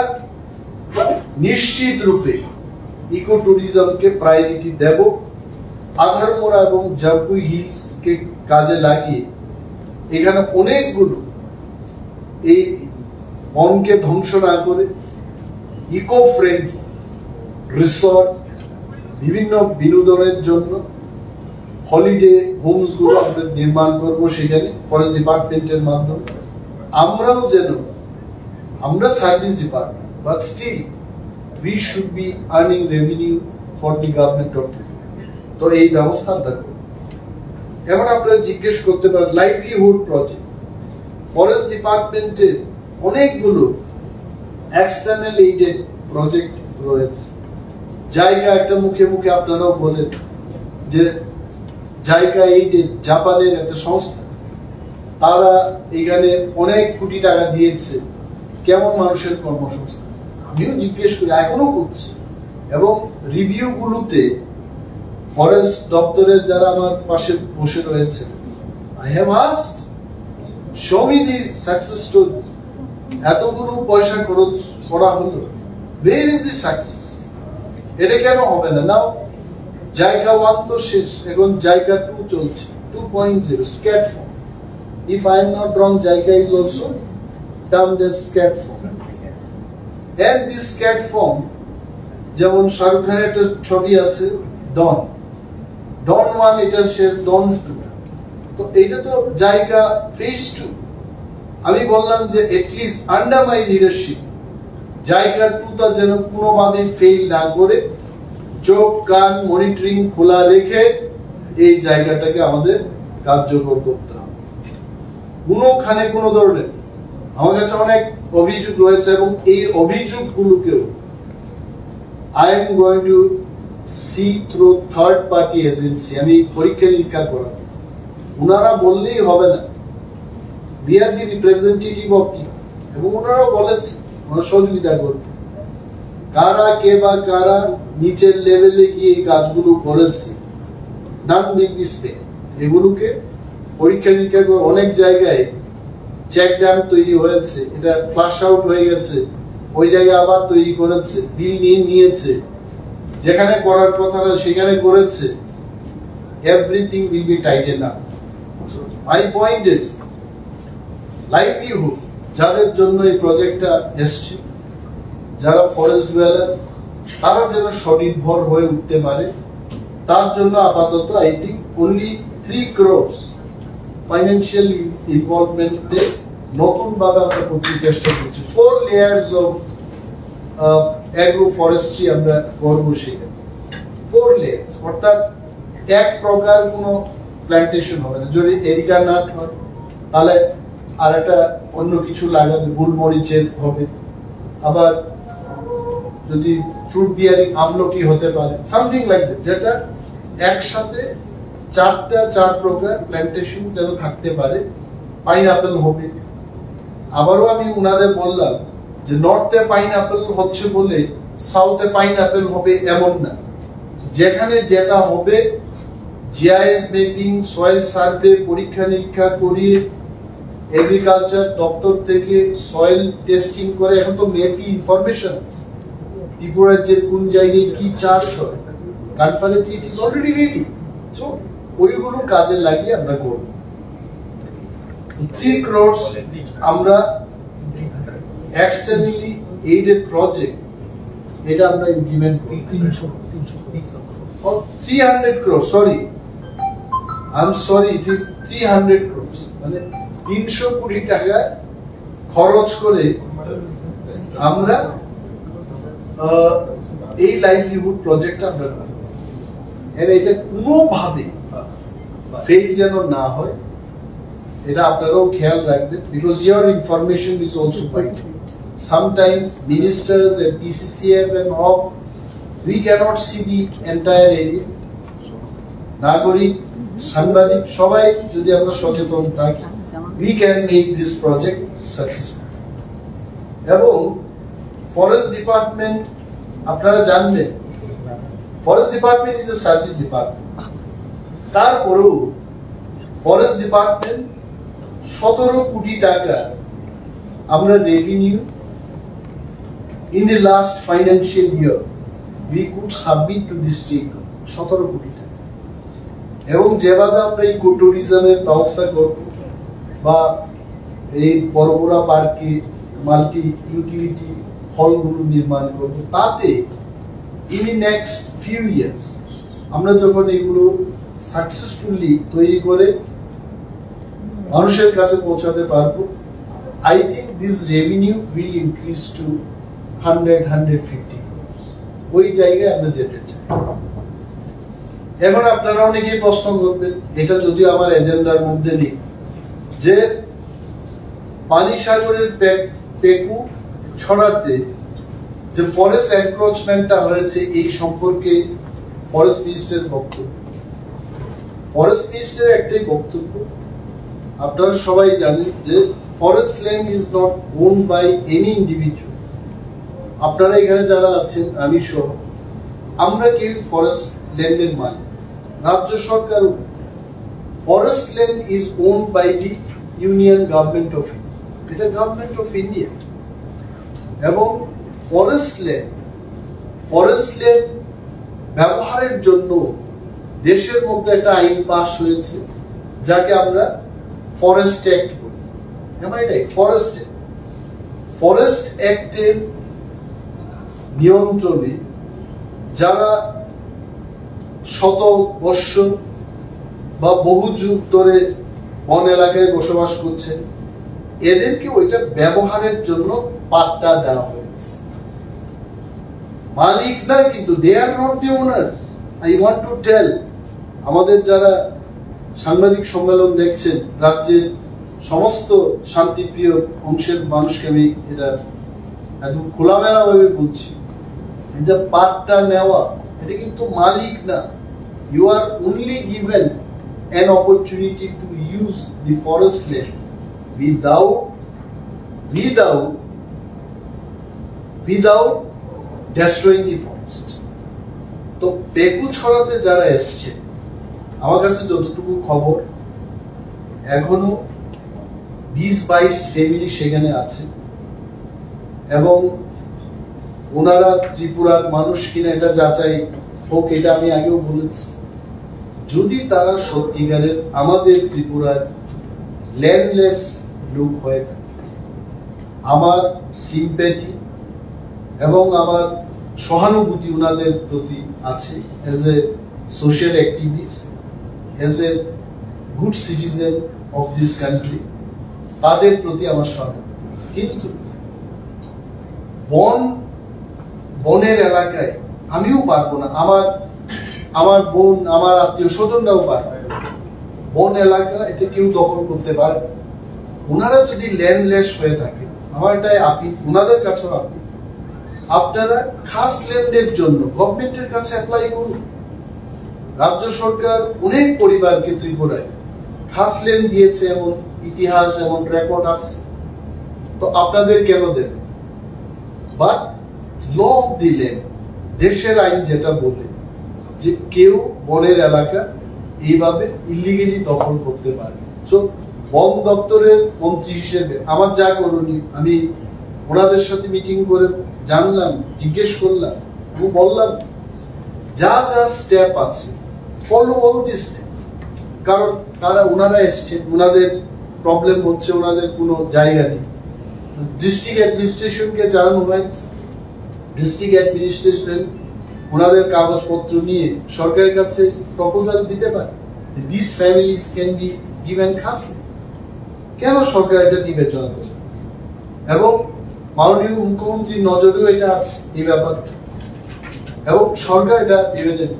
নিশ্চিত রূপে ইকো ট্যুরিজমকে প্রায়োরিটি দেব। আঘারমোড়া এবং জাম্পুই হিলস কে কাজে লাগিয়ে এখানে অনেকগুলো এই বনকে ধ্বংস না করে ইকো ফ্রেন্ডলি রিসর্ট, বিভিন্ন বিনোদনের জন্য হলিডে হোমস গুলো আমরা নির্মাণ করব সেখানে ফরেস্ট ডিপার্টমেন্টের মাধ্যমে। আমরাও যেন, আমরা service department, but still we should be earning revenue for the government of India. তো এই ব্যবস্থা আমরা করব। এখন আপনারা জিজ্ঞেস করতে পারেন লাইভলিহুড প্রজেক্ট, ফরেস্ট ডিপার্টমেন্টের অনেকগুলো এক্সটার্নাল এইডেড প্রজেক্ট রয়েছে। জায়গা একটা মুখে মুখে আপনারাও বলেন যে জায়গা এইডেড জাপানের একটা সংস্থা, তারা এখানে অনেক কোটি টাকা দিয়েছে, কেমন মানুষের কর্মসংস্থান। আমিও জিজ্ঞেস করি, এখনো করছি, এবং রিভিউ গুলোতে ফরেস্ট দপ্তরের যারা আমার পাশে বসে রয়েছে, I have asked show me the success stories. এতগুলো পয়সা খরচ করা হলো, ওয়্যার ইজ দি সাকসেস? এটা কেন হবে না? নাও জায়গা 1 তো শেষ, এখন জায়গা 2 চলছে, 2.0 scat form. If I am not wrong, জায়গা is also termed as scat form. And this cat form, যেমন শাহরুখ খানের একটা ছবি আছে ডন 1, এটা সে ডন 2। তো এইটা তো জায়গা ফেজ 2। আমি বললাম যে এটলিস্ট আন্ডার মাই লিডারশিপ জায়গা 2 টা যেন কোনোভাবে ফেল না করে, চোখ কান মনিটরিং খোলা রেখে এই জায়গাটাকে আমাদের কার্যকর করতে হবে। কোনোখানে কোনো ধরনের, আমার কাছে অনেক অভিযোগ রয়েছে, এবং এই অভিযোগগুলোকেও I am going to see through third party agency. আমি পরীক্ষা নিরীক্ষা করাবো, ওনারা বললেই হবে না, we are the representative of people, এবং ওনারাও বলেছে ওনারা সহযোগিতা করবে। কারা কে বা কারা নিচের লেভেলে গিয়ে এই কাজগুলো করেছে, নাম বিল এগুলোকে পরীক্ষা নিরীক্ষা করে অনেক জায়গায় চেক ড্যাম তৈরি হয়েছে, এটা ফ্লাশ আউট হয়ে গেছে, ওই জায়গায় আবার তৈরি করেছে, বিল নিয়েছে, যেখানে করার কথা না সেখানে করেছে। Everything will be tightened up. My point is livelihood যাদের জন্য এই প্রজেক্টটা এসছে, যারা ফরেস্ট ডুয়েলার, তারা যেন স্বনির্ভর হয়ে উঠতে পারে, তার জন্য আপাতত I think only 3 crores financial ইনভলভমেন্টে নতুন ভাবে আমরা করতে চেষ্টা করছি। 4 layers অফ অ্যাগ্রো ফরেস্ট্রি আমরা করবো সেখানে। 4 layers, অর্থাৎ এক প্রকার কোনো প্ল্যান্টেশন হবে না। যদি এরিকা নাট হয় তাহলে আর একটা অন্য কিছু লাগাবে, গুলমরিচের হবে, আবার যদি ফ্রুট বিয়ারিং আমলকি হতে পারে, সামথিং লাইক দ্যাট, যেটা একসাথে 4 প্রকার প্ল্যান্টেশন যেন থাকতে পারে। পাইনঅ্যাপেল হবে। আবারও আমি উনাদের বললাম যে নর্থে পাইনঅ্যাপেল হচ্ছে বলে সাউথে পাইনঅ্যাপেল হবে এমন না, যেখানে যেটা হবে জিআইএস ম্যাপিং, সয়েল সার্ভে, পরীক্ষা নিরীক্ষা করিয়ে এগ্রিকালচার দপ্তর থেকে সয়েল টেস্টিং করে, এখন তো মেপি ইনফরমেশন আছে ত্রিপুরার যে কোন জায়গায় কি চাষ হয়, conference it is already ready. So ওইগুলো কাজে লাগিয়ে আমরা করব। 3 crores আমরা এক্সটার্নালি এইডেড প্রজেক্ট, এটা আমরা ইমপ্লিমেন্ট করি। 300 crores, sorry, I am sorry, it is 300 crores, মানে 300 কোটি টাকা খরচ করে আমরা এই লাইভলিহুড প্রজেক্টটা আমরা করব। এর এটা কোনোভাবে ফেল যেন না হয়, এটা আপনারাও খেয়াল রাখবেন, because your information is also vital. Sometimes ministers and PCCF and all, we cannot see the entire area. নাগরিক, সাংবাদিক সবাই যদি আমরা সচেতন থাকি, we can make this project successful. এবং ফরেস্ট ডিপার্টমেন্ট আপনারা জানবেন, forest department is a service department. তারপরেও ফরেস্ট ডিপার্টমেন্ট 17 কোটি টাকা আমরা revenue in the last financial year we could submit to the state 17 কোটি টাকা। এবং যেভাবে আমরা এই ইকো ট্যুরিজমের ব্যবস্থা করব বা এই বড়বড়া পার্কে মাল্টি ইউটিলিটি হলগুলো নির্মাণ করব, তাতে in the next few years আমরা যখন এগুলো সাকসেসফুলি তৈরি করে মানুষের কাছে পৌঁছাতে পারবো, I think this revenue will increase to 100-150 crores। ওই জায়গায় আমরা যেতে চাই। এখন আপনারা অনেকেই প্রশ্ন করবেন, এটা যদিও আমার এজেন্ডার মধ্যে নেই, যে পানিসাগরের পেকু ছড়াতে যে ফরেস্ট এনক্রোচমেন্টটা হয়েছে এই সম্পর্কে ফরেস্ট মিনিস্টারের বক্তব্য। ফরেস্ট মিনিস্টারের একটাই বক্তব্য, আপনারা সবাই জানেন যে forest land is not owned by any individual. আপনারা এখানে যারা আছেন, আমি সহ, আমরা কেউ ফরেস্ট ল্যান্ডের মালিক, রাজ্য সরকারও। Forest land is owned by the union government of India, এটা গভর্নমেন্ট অফ ইন্ডিয়া। এবং ফরেস্ট ল্যান্ড ব্যবহারের জন্য দেশের মধ্যে একটা আইন পাস হয়েছে, যাকে আমরা ফরেস্ট অ্যাক্ট বলি। ফরেস্ট অ্যাক্টের নিয়ন্ত্রণে যারা শত বৎসর বা বহু যুগ ধরে বন এলাকায় বসবাস করছে, এদেরকে ওইটা ব্যবহারের জন্য পাট্টা দেওয়া হয়েছে। মালিক না, কিন্তু they are not the owners. I want to tell আমাদের যারা সাংবাদিক সম্মেলন দেখছেন, রাজ্যের সমস্ত শান্তিপ্রিয় অংশের মানুষকে আমি এটা একদম খোলামেলা ভাবে বলছি, যে পাট্টা নেওয়া এটা কিন্তু মালিক না। You are only given an opportunity to use the forest land without destroying the forest. তো পেকু ছড়াতে যারা এসছে, আমার কাছে যতটুকু খবর এখনো 20-22 ফ্যামিলি সেখানে আছে এবং ওনারা ত্রিপুরার মানুষ কিনা এটা যাচাই হোক, এটা আমি আগেও বলেছি। যদি তারা সত্যিকারের আমাদের ত্রিপুরার ল্যান্ডলেস লোক হয়ে থাকে, আমার সিম্প্যাথি এবং আমার সহানুভূতি ওনাদের প্রতি আছে as a social activist, as a good citizen of this country, তাদের প্রতি আমার সহানুভূতি আছে। কিন্তু বনের এলাকায় আমিও পারবো না, আমার বোন, আমার আত্মীয় স্বজনরাও পারবে না। বন এলাকা এটা কেউ দখল করতে পারে। ওনারা যদি ল্যান্ডলেস হয়ে থাকে, আমার এটাই আপিল, ওনাদের কাছেও আপিল, আপনারা খাস ল্যান্ডের জন্য গভর্নমেন্টের কাছে অ্যাপ্লাই করুন। রাজ্য সরকার অনেক পরিবারকে ত্রিপুরায় খাস ল্যান্ড দিয়েছে, এমন ইতিহাস, এমন রেকর্ড আছে, তো আপনাদের কেন দেবে? But law of the land, দেশের আইন যেটা বলে যে কেউ বনের এলাকা এইভাবে ইলিগেলি দখল করতে পারে। সো বন দপ্তরের মন্ত্রী হিসেবে আমার যা করণীয়, আমি ওনাদের সাথে মিটিং করে জানলাম, জিজ্ঞেস করলাম এবং বললাম যা যা স্টেপ আছে ফলো অল দিস স্টেপ। কারণ ওনারা এসছে, ওনাদের প্রবলেম হচ্ছে, ওনাদের কোনো জায়গা নেই। ডিস্ট্রিক্ট অ্যাডমিনিস্ট্রেশনকে জানানো হয়েছে, ডিস্ট্রিক্ট অ্যাডমিনিস্ট্রেশন ওনাদের কাগজপত্র নিয়ে সরকারের কাছে প্রপোজাল দিতে পারে, this families can be given খাস। কেন সরকার এটা বিবেচনা করে? এবং মাননীয় মুখ্যমন্ত্রীর নজরেও এটা আছে এই ব্যাপারটা, এবং সরকার এটা বিবেচনা,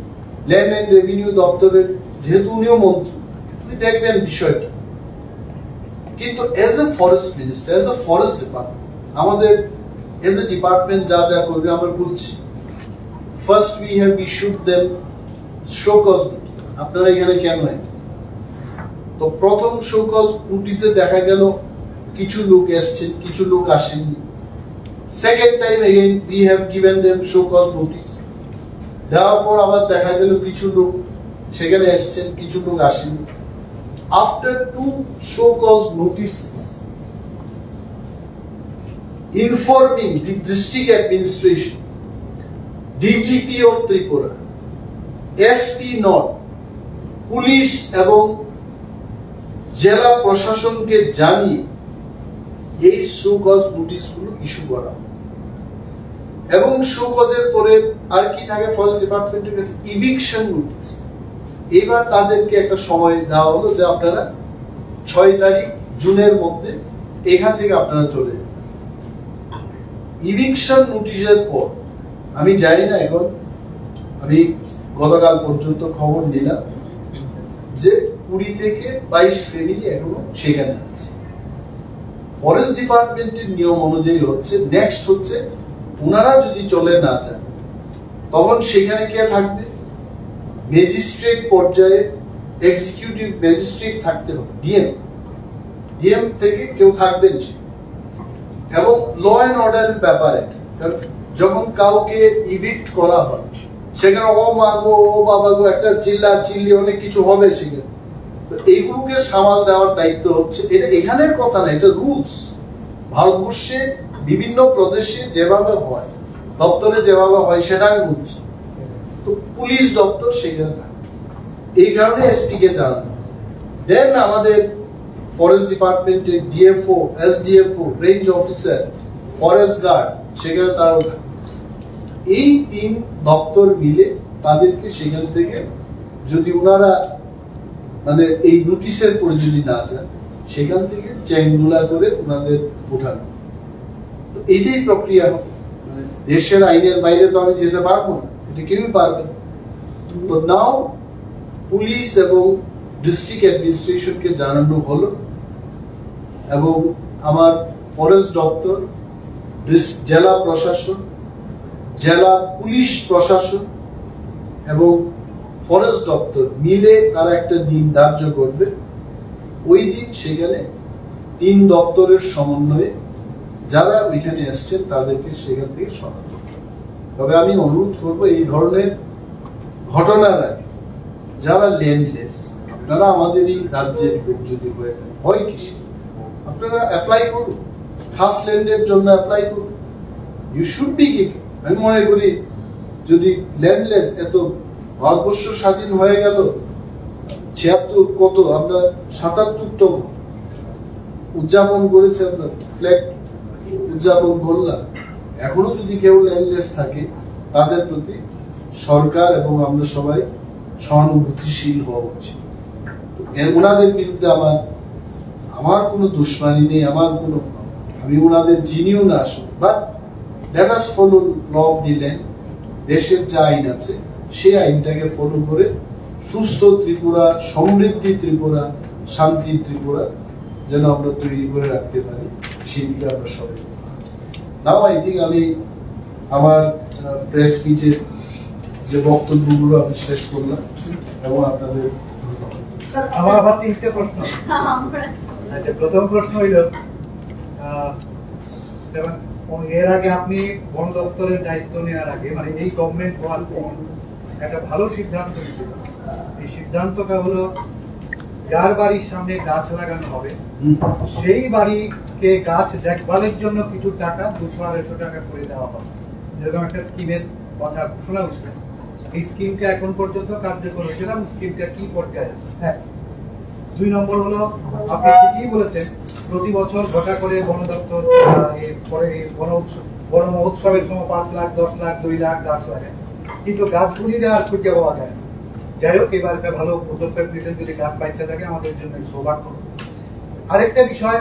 ল্যান্ড অ্যান্ড রেভিনিউ দপ্তরের যেহেতু উনিও মন্ত্রী, উনি দেখবেন বিষয়টা। কিন্তু as a forest minister, as a forest department, আমাদের এজ এ ডিপার্টমেন্ট যা যা করবে আমরা বলছি, first we have issued them show cause notice. আপনারা এখানে কেন এলেন? তো প্রথম শো কজ নোটিসে দেখা গেল কিছু লোক এসছেন, কিছু লোক আসেননি। Second time again we have given them show cause notice. দেওয়ার পর আবার দেখা গেল কিছু লোক সেখানে এসছেন, কিছু লোক আসেননি। After 2 show cause notices informing the district administration, DGP of Tripura, SP North, police এবং জেলা প্রশাসনকে জানিয়ে এই শো কজ নোটিশগুলো ইস্যু করা, এবং শো কজের পরে আর কি থাকে ফরেস্ট ডিপার্টমেন্টের কাছে? Eviction notice. এবার তাদেরকে একটা সময় দেওয়া হলো যে আপনারা 6 তারিখ জুনের মধ্যে এখান থেকে আপনারা চলে যান। ইভিকশন নোটিশের পর আমি জানি না, এখন আমি গতকাল পর্যন্ত খবর নিলাম যে 20 থেকে 22 ফ্যামিলি এখনো সেখানে আছে। ফরেস্ট ডিপার্টমেন্টের নিয়ম অনুযায়ী হচ্ছে, নেক্সট হচ্ছে ওনারা যদি চলে না যান তখন সেখানে কে থাকবে? ম্যাজিস্ট্রেট পর্যায়ে এক্সিকিউটিভ ম্যাজিস্ট্রেট থাকতে হবে, ডিএম থেকে কেউ থাকবেন। এবং ল এন্ড অর্ডারের ব্যাপারে যখন কাউকে ইভিক্ট করা হয়, সেখানে ও মাগো ও বাবা গো একটা চিল্লি অনেক কিছু হবে সেখানে। তো এইগুলোকে সামাল দেওয়ার দায়িত্ব হচ্ছে, এটা এখানের কথা না, এটা রুলস। ভারতবর্ষে বিভিন্ন প্রদেশে যেভাবে হয়, দপ্তরে যেভাবে হয় সেটা আমি বলছি। তো পুলিশ দপ্তর সেখানে থাকে, এই কারণে এসপি কে জানানো। দেন আমাদের ফরেস্ট ডিপার্টমেন্টের DFO, SDFO, range officer, forest guard সেখানে তারাও থাকে। এই 3 দপ্তর মিলে তাদেরকে সেখান থেকে যদি ওনারা মানে এই নোটিশের পরে যদি না যান, সেখান থেকে চেংদুলা করে ওনাদের ওঠানো। তো এইটাই প্রক্রিয়া হবে। মানে দেশের আইনের বাইরে তো আমি যেতে পারবো না, এটা কেউই পারবে না। তো নাও পুলিশ এবং ডিস্ট্রিক্ট অ্যাডমিনিস্ট্রেশনকে জানানো হলো, এবং আমার ফরেস্ট দপ্তর, জেলা প্রশাসন, জেলা পুলিশ প্রশাসন এবং ফরেস্ট দপ্তর মিলে তারা একটা দিন ধার্য করবে। ওই দিন সেখানে 3 দপ্তরের সমন্বয়ে যারা ওইখানে এসছেন তাদেরকে সেখান থেকে সরানো। তবে আমি অনুরোধ করব, এই ধরনের ঘটনার আগে যারা ল্যান্ডলেস, আপনারা আমাদের এই রাজ্যের লোক যদি হয়ে থাকে, হয় কিসে আপনারা অ্যাপ্লাই করুন, ফার্স্ট ল্যান্ডের জন্য অ্যাপ্লাই করুন, ইউ শুড বি গিভেন। আমি মনে করি যদি ল্যান্ডলেস, এত ভারতবর্ষ স্বাধীন হয়ে গেল ৭৬ কত, আমরা ৭৭তম উদযাপন করেছি, আমরা ফ্ল্যাগ উদযাপন করলাম। এখনো যদি কেউ ল্যান্ডলেস থাকে তাদের প্রতি সরকার এবং আমরা সবাই সহানুভূতিশীল হওয়া উচিত। ওনাদের বিরুদ্ধে আমার কোনো দুশ্মনী নেই, আমি ওনাদের চিনিও না আসুন, but let us follow law of the land. দেশের যা আইন আছে সেই আইনটাকে ফলো করে সুস্থ ত্রিপুরা, সমৃদ্ধি ত্রিপুরা, শান্তির ত্রিপুরা যেন আমরা তৈরি করে রাখতে পারি, সেই দিকে আমরা সবাই। নাও আই থিঙ্ক আমি আমার প্রেস মিটের যে বক্তব্যগুলো আমি শেষ করলাম এবং আপনাদের আমার আবার ৩টে প্রশ্ন। আচ্ছা, প্রথম প্রশ্ন হইল, এর আগে আপনি বন দপ্তরের দায়িত্ব নেওয়ার আগে, মানে এই গভর্নমেন্ট হওয়ার পর একটা ভালো সিদ্ধান্ত নিয়েছিল। এই সিদ্ধান্তটা হলো যার বাড়ির সামনে গাছ লাগানো হবে সেই বাড়িকে গাছ দেখভালের জন্য কিছু টাকা, ২০০-২৫০ টাকা করে দেওয়া হবে, যেরকম একটা স্কিমের কথা ঘোষণা হয়েছিল। এই স্কিমটা এখন পর্যন্ত কার্যকর হয়েছিল, স্কিমটা কি পর্যায়ে আছে? হ্যাঁ। ২ নম্বর হলো, আপনি ঠিকই বলেছেন প্রতি বছর ঘটা করে বন দপ্তর বন মহোৎসবের সময় ৫ লাখ, ১০ লাখ, ২ লাখ গাছ লাগে, কিন্তু গাছগুলি আর খুঁজে পাওয়া যায় না। যাই হোক, এবার একটা ভালো পদক্ষেপ নিয়েছেন, যদি গাছ পাইছে থাকে আমাদের জন্য সৌভাগ্য। আরেকটা বিষয়,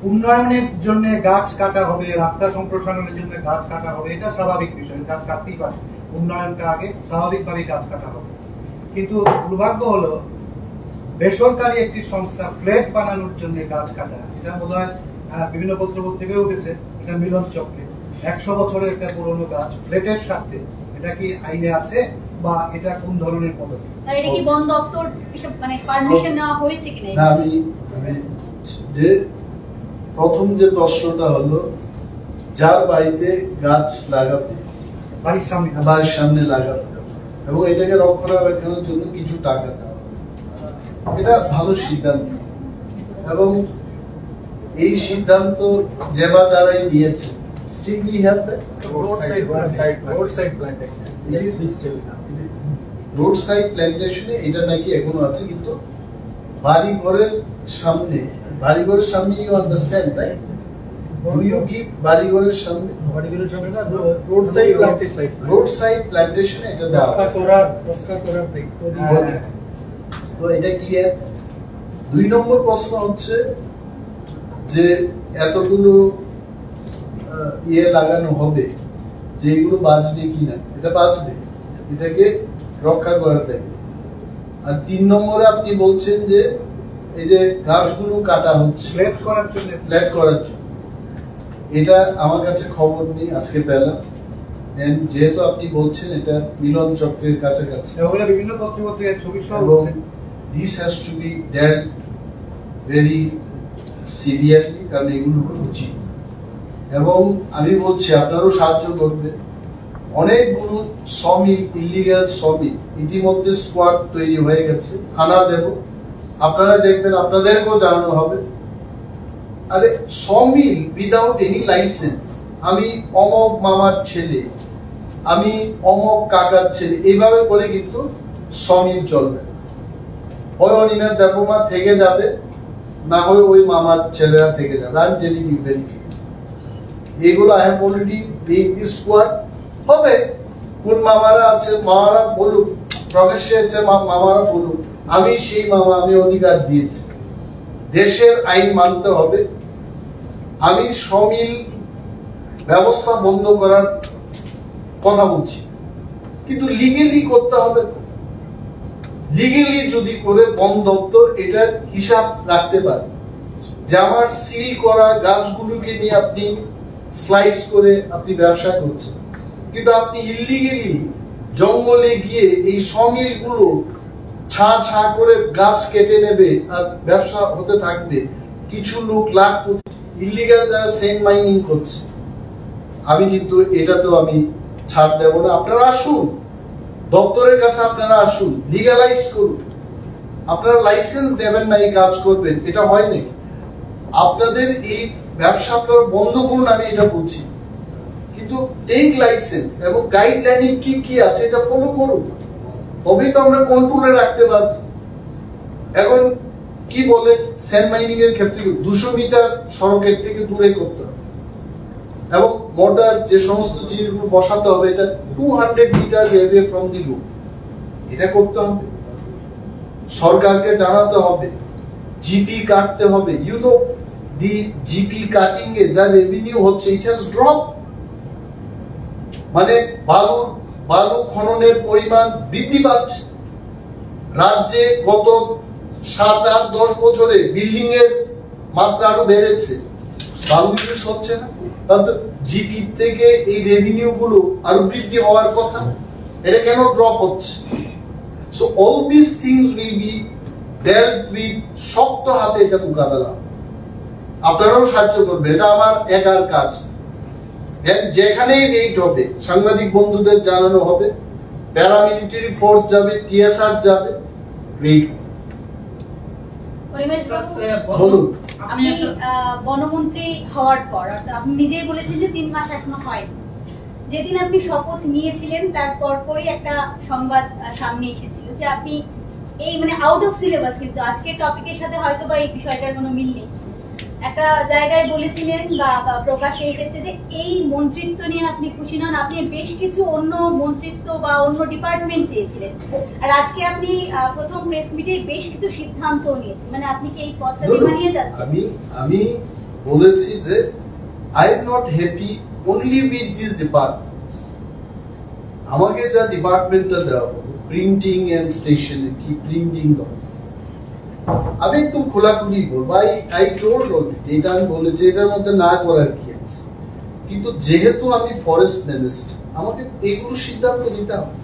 উন্নয়নের জন্য গাছ কাটা হবে, রাস্তা সম্প্রসারণের জন্য গাছ কাটা হবে, এটা স্বাভাবিক বিষয়, গাছ কাটতেই পারে, উন্নয়নটা আগে, স্বাভাবিকভাবে গাছ কাটা হবে। কিন্তু দুর্ভাগ্য হলো বেসরকারি একটি সংস্থা ফ্ল্যাট বানানোর জন্য গাছ কাটা, এটা বোধহয় বিভিন্ন পত্রপত্রিকায় উঠেছে, এটা মিলন চক্রে ১০০ বছরের একটা পুরনো গাছ ফ্ল্যাটের সাথে, এটা কি আইনে আছে বা এটা কোন ধরনের পদক্ষেপ? এটা কি বন দপ্তর মানে পারমিশন নেওয়া হয়েছে কিনা? না, আমি যে প্রথম যে প্রশ্নটা হলো, যার বাড়িতে গাছ লাগাবে, বাড়ির সামনে লাগাবে এবং এটাকে রক্ষণাবেক্ষণের জন্য কিছু টাকা দেওয়া হবে, এটা ভালো সিদ্ধান্ত। এবং এই সিদ্ধান্ত যে বা যারাই নিয়েছে, strictly have that road side প্ল্যান্টেশনে এটা নাকি এখনো আছে, কিন্তু বাড়ি ঘরের সামনে you understand, right? Do you give বাড়ি ঘরের সামনে রোড সাইড প্ল্যান্টেশনে এটা দেওয়া তো এটা ক্লিয়ার। ২ নম্বর প্রশ্ন হচ্ছে যে এতগুলো লাগানো হবে, যে এগুলো বাঁচবে কিনা। এটা বাঁচবে, এটাকে রক্ষা করা থাকবে। আর ৩ নম্বরে আপনি বলছেন যে এই যে গাছগুলো কাটা হচ্ছে ফ্ল্যাট করার জন্য, এটা আমার কাছে খবর নেই, আজকে পেলাম। যেহেতু আপনি বলছেন এটা মিলন চক্রের কাছাকাছি, বিভিন্ন পত্রপত্রিকায় ছবি সহ, this has to be dealt very severely, কারণ এগুলো উচিত। এবং আমি বলছি আপনারও সাহায্য করবে, অনেকগুলো সমিল, ইলিগাল সমিল ইতিমধ্যে স্কোয়াড তৈরি হয়ে গেছে, থানা দেব, আপনারা দেখবেন, আপনাদেরকেও জানানো হবে। আরে সমিল উইদাউট এনি লাইসেন্স, আমি অমক মামার ছেলে, আমি অমক কাকার ছেলে, এইভাবে করে কিন্তু সমিল চলবে। হয় অনিমের দেবমা থেকে যাবে, না হয় ওই মামার ছেলেরা থেকে যাবে। I am telling you very clear, এগুলো I have already big this squad হবে। কোন মামারা আছে, মামারা বলুক, প্রকাশ্যে আছে মামারা বলুক, আমি সেই মামা, আমি অধিকার দিয়েছি। দেশের আইন মানতে হবে। আমি সমিল ব্যবস্থা বন্ধ করার কথা বলছি, কিন্তু লিগেলি করতে হবে। তো লিগেলি যদি করে বন দপ্তর এটার হিসাব রাখতে পারে যে আমার সিল করা গাছগুলোকে নিয়ে আপনি স্লাইস করে আপনি ব্যবসা করছেন, কিন্তু আপনি ইলিগেলি জঙ্গলে গিয়ে এই সমিল গুলো ছা করে গাছ কেটে নেবে আর ব্যবসা হতে থাকবে। কিছু লোক লাখ ইলিগাল যারা সেন্ড মাইনিং করছে, আমি কিন্তু এটা তো আমি ছাড় দেব না। আপনারা আসুন, দপ্তরের কাছে আপনারা আসুন, লিগালাইজ করুন। আপনারা লাইসেন্স দেবেন না এই কাজ করবেন, এটা হয় নাকি? আপনাদের এই ব্যবসা আপনারা বন্ধ করুন, আমি এটা বলছি, কিন্তু টেক লাইসেন্স এবং গাইডলাইনে কি কি আছে এটা ফলো করুন, তবেই তো আমরা কন্ট্রোলে রাখতে পারব। এখন কি বলে স্যান্ড মাইনিং এর ক্ষেত্রে 200 মিটার সড়কের থেকে দূরে করতে হবে এবং মোটর যে সমস্ত জিনিসগুলো বসাতে হবে এটা 200 meter away from the road, এটা করতে হবে। সরকারকে জানাতে হবে, জিপি কাটতে হবে। You know the GP cutting এ যা রেভিনিউ হচ্ছে ইট হ্যাজ ড্রপ, মানে বালু খননের পরিমাণ বৃদ্ধি পাচ্ছে। রাজ্যে গত 7-8-10 বছরে বিল্ডিং এর মাত্রা আরো বেড়েছে, বালু ইউজ হচ্ছে না, তাহলে জিপি থেকে এই রেভিনিউ গুলো আরো বৃদ্ধি হওয়ার কথা, এটা কেন ড্রপ হচ্ছে? So all this things will be dealt with, শক্ত হাতে এটা মোকাবেলা। আপনারাও সাহায্য করবেন, এটা আমার একার কাজ। যেখানেই রেড হবে সাংবাদিক বন্ধুদের জানানো হবে, প্যারামিলিটারি ফোর্স যাবে, টিএসআর যাবে, রেড। বলুন। আপনি বনমন্ত্রী হওয়ার পর আপনি নিজেই বলেছেন যে 3 মাস এখনো হয়নি। যেদিন আপনি শপথ নিয়েছিলেন তার পরপরই একটা সংবাদ সামনে এসেছিল যে আপনি এই মানে আউট অফ সিলেবাস, কিন্তু আজকের টপিকের সাথে হয়তো বা এই বিষয়টার কোনো মিল নেই, একটা জায়গায় বলেছিলেন বা প্রকাশে এসেছে যে এই মন্ত্রিত্ব নিয়ে আপনি খুশি নন, আপনি বেশ কিছু অন্য মন্ত্রিত্ব বা অন্য ডিপার্টমেন্ট চেয়েছিলেন, আর আজকে আপনি প্রথম প্রেস মিটে বেশ কিছু সিদ্ধান্ত নিয়েছেন, মানে আপনি কি এই পথটাকে মানিয়ে যাচ্ছেন? আমি বলেছি যে I am not happy only with this department. আমাকে যা ডিপার্টমেন্টটা দেওয়া হবে, প্রিন্টিং এন্ড স্টেশনারি, কি প্রিন্টিং দরকার, আমি একদম খোলাখুলি বলবো, আই টোল্ড অলরেডি, এটা আমি বলেছি, এটার মধ্যে না করার কি আছে, কিন্তু যেহেতু আমি ফরেস্ট মিনিস্টার আমাকে এইগুলো সিদ্ধান্ত নিতে হবে।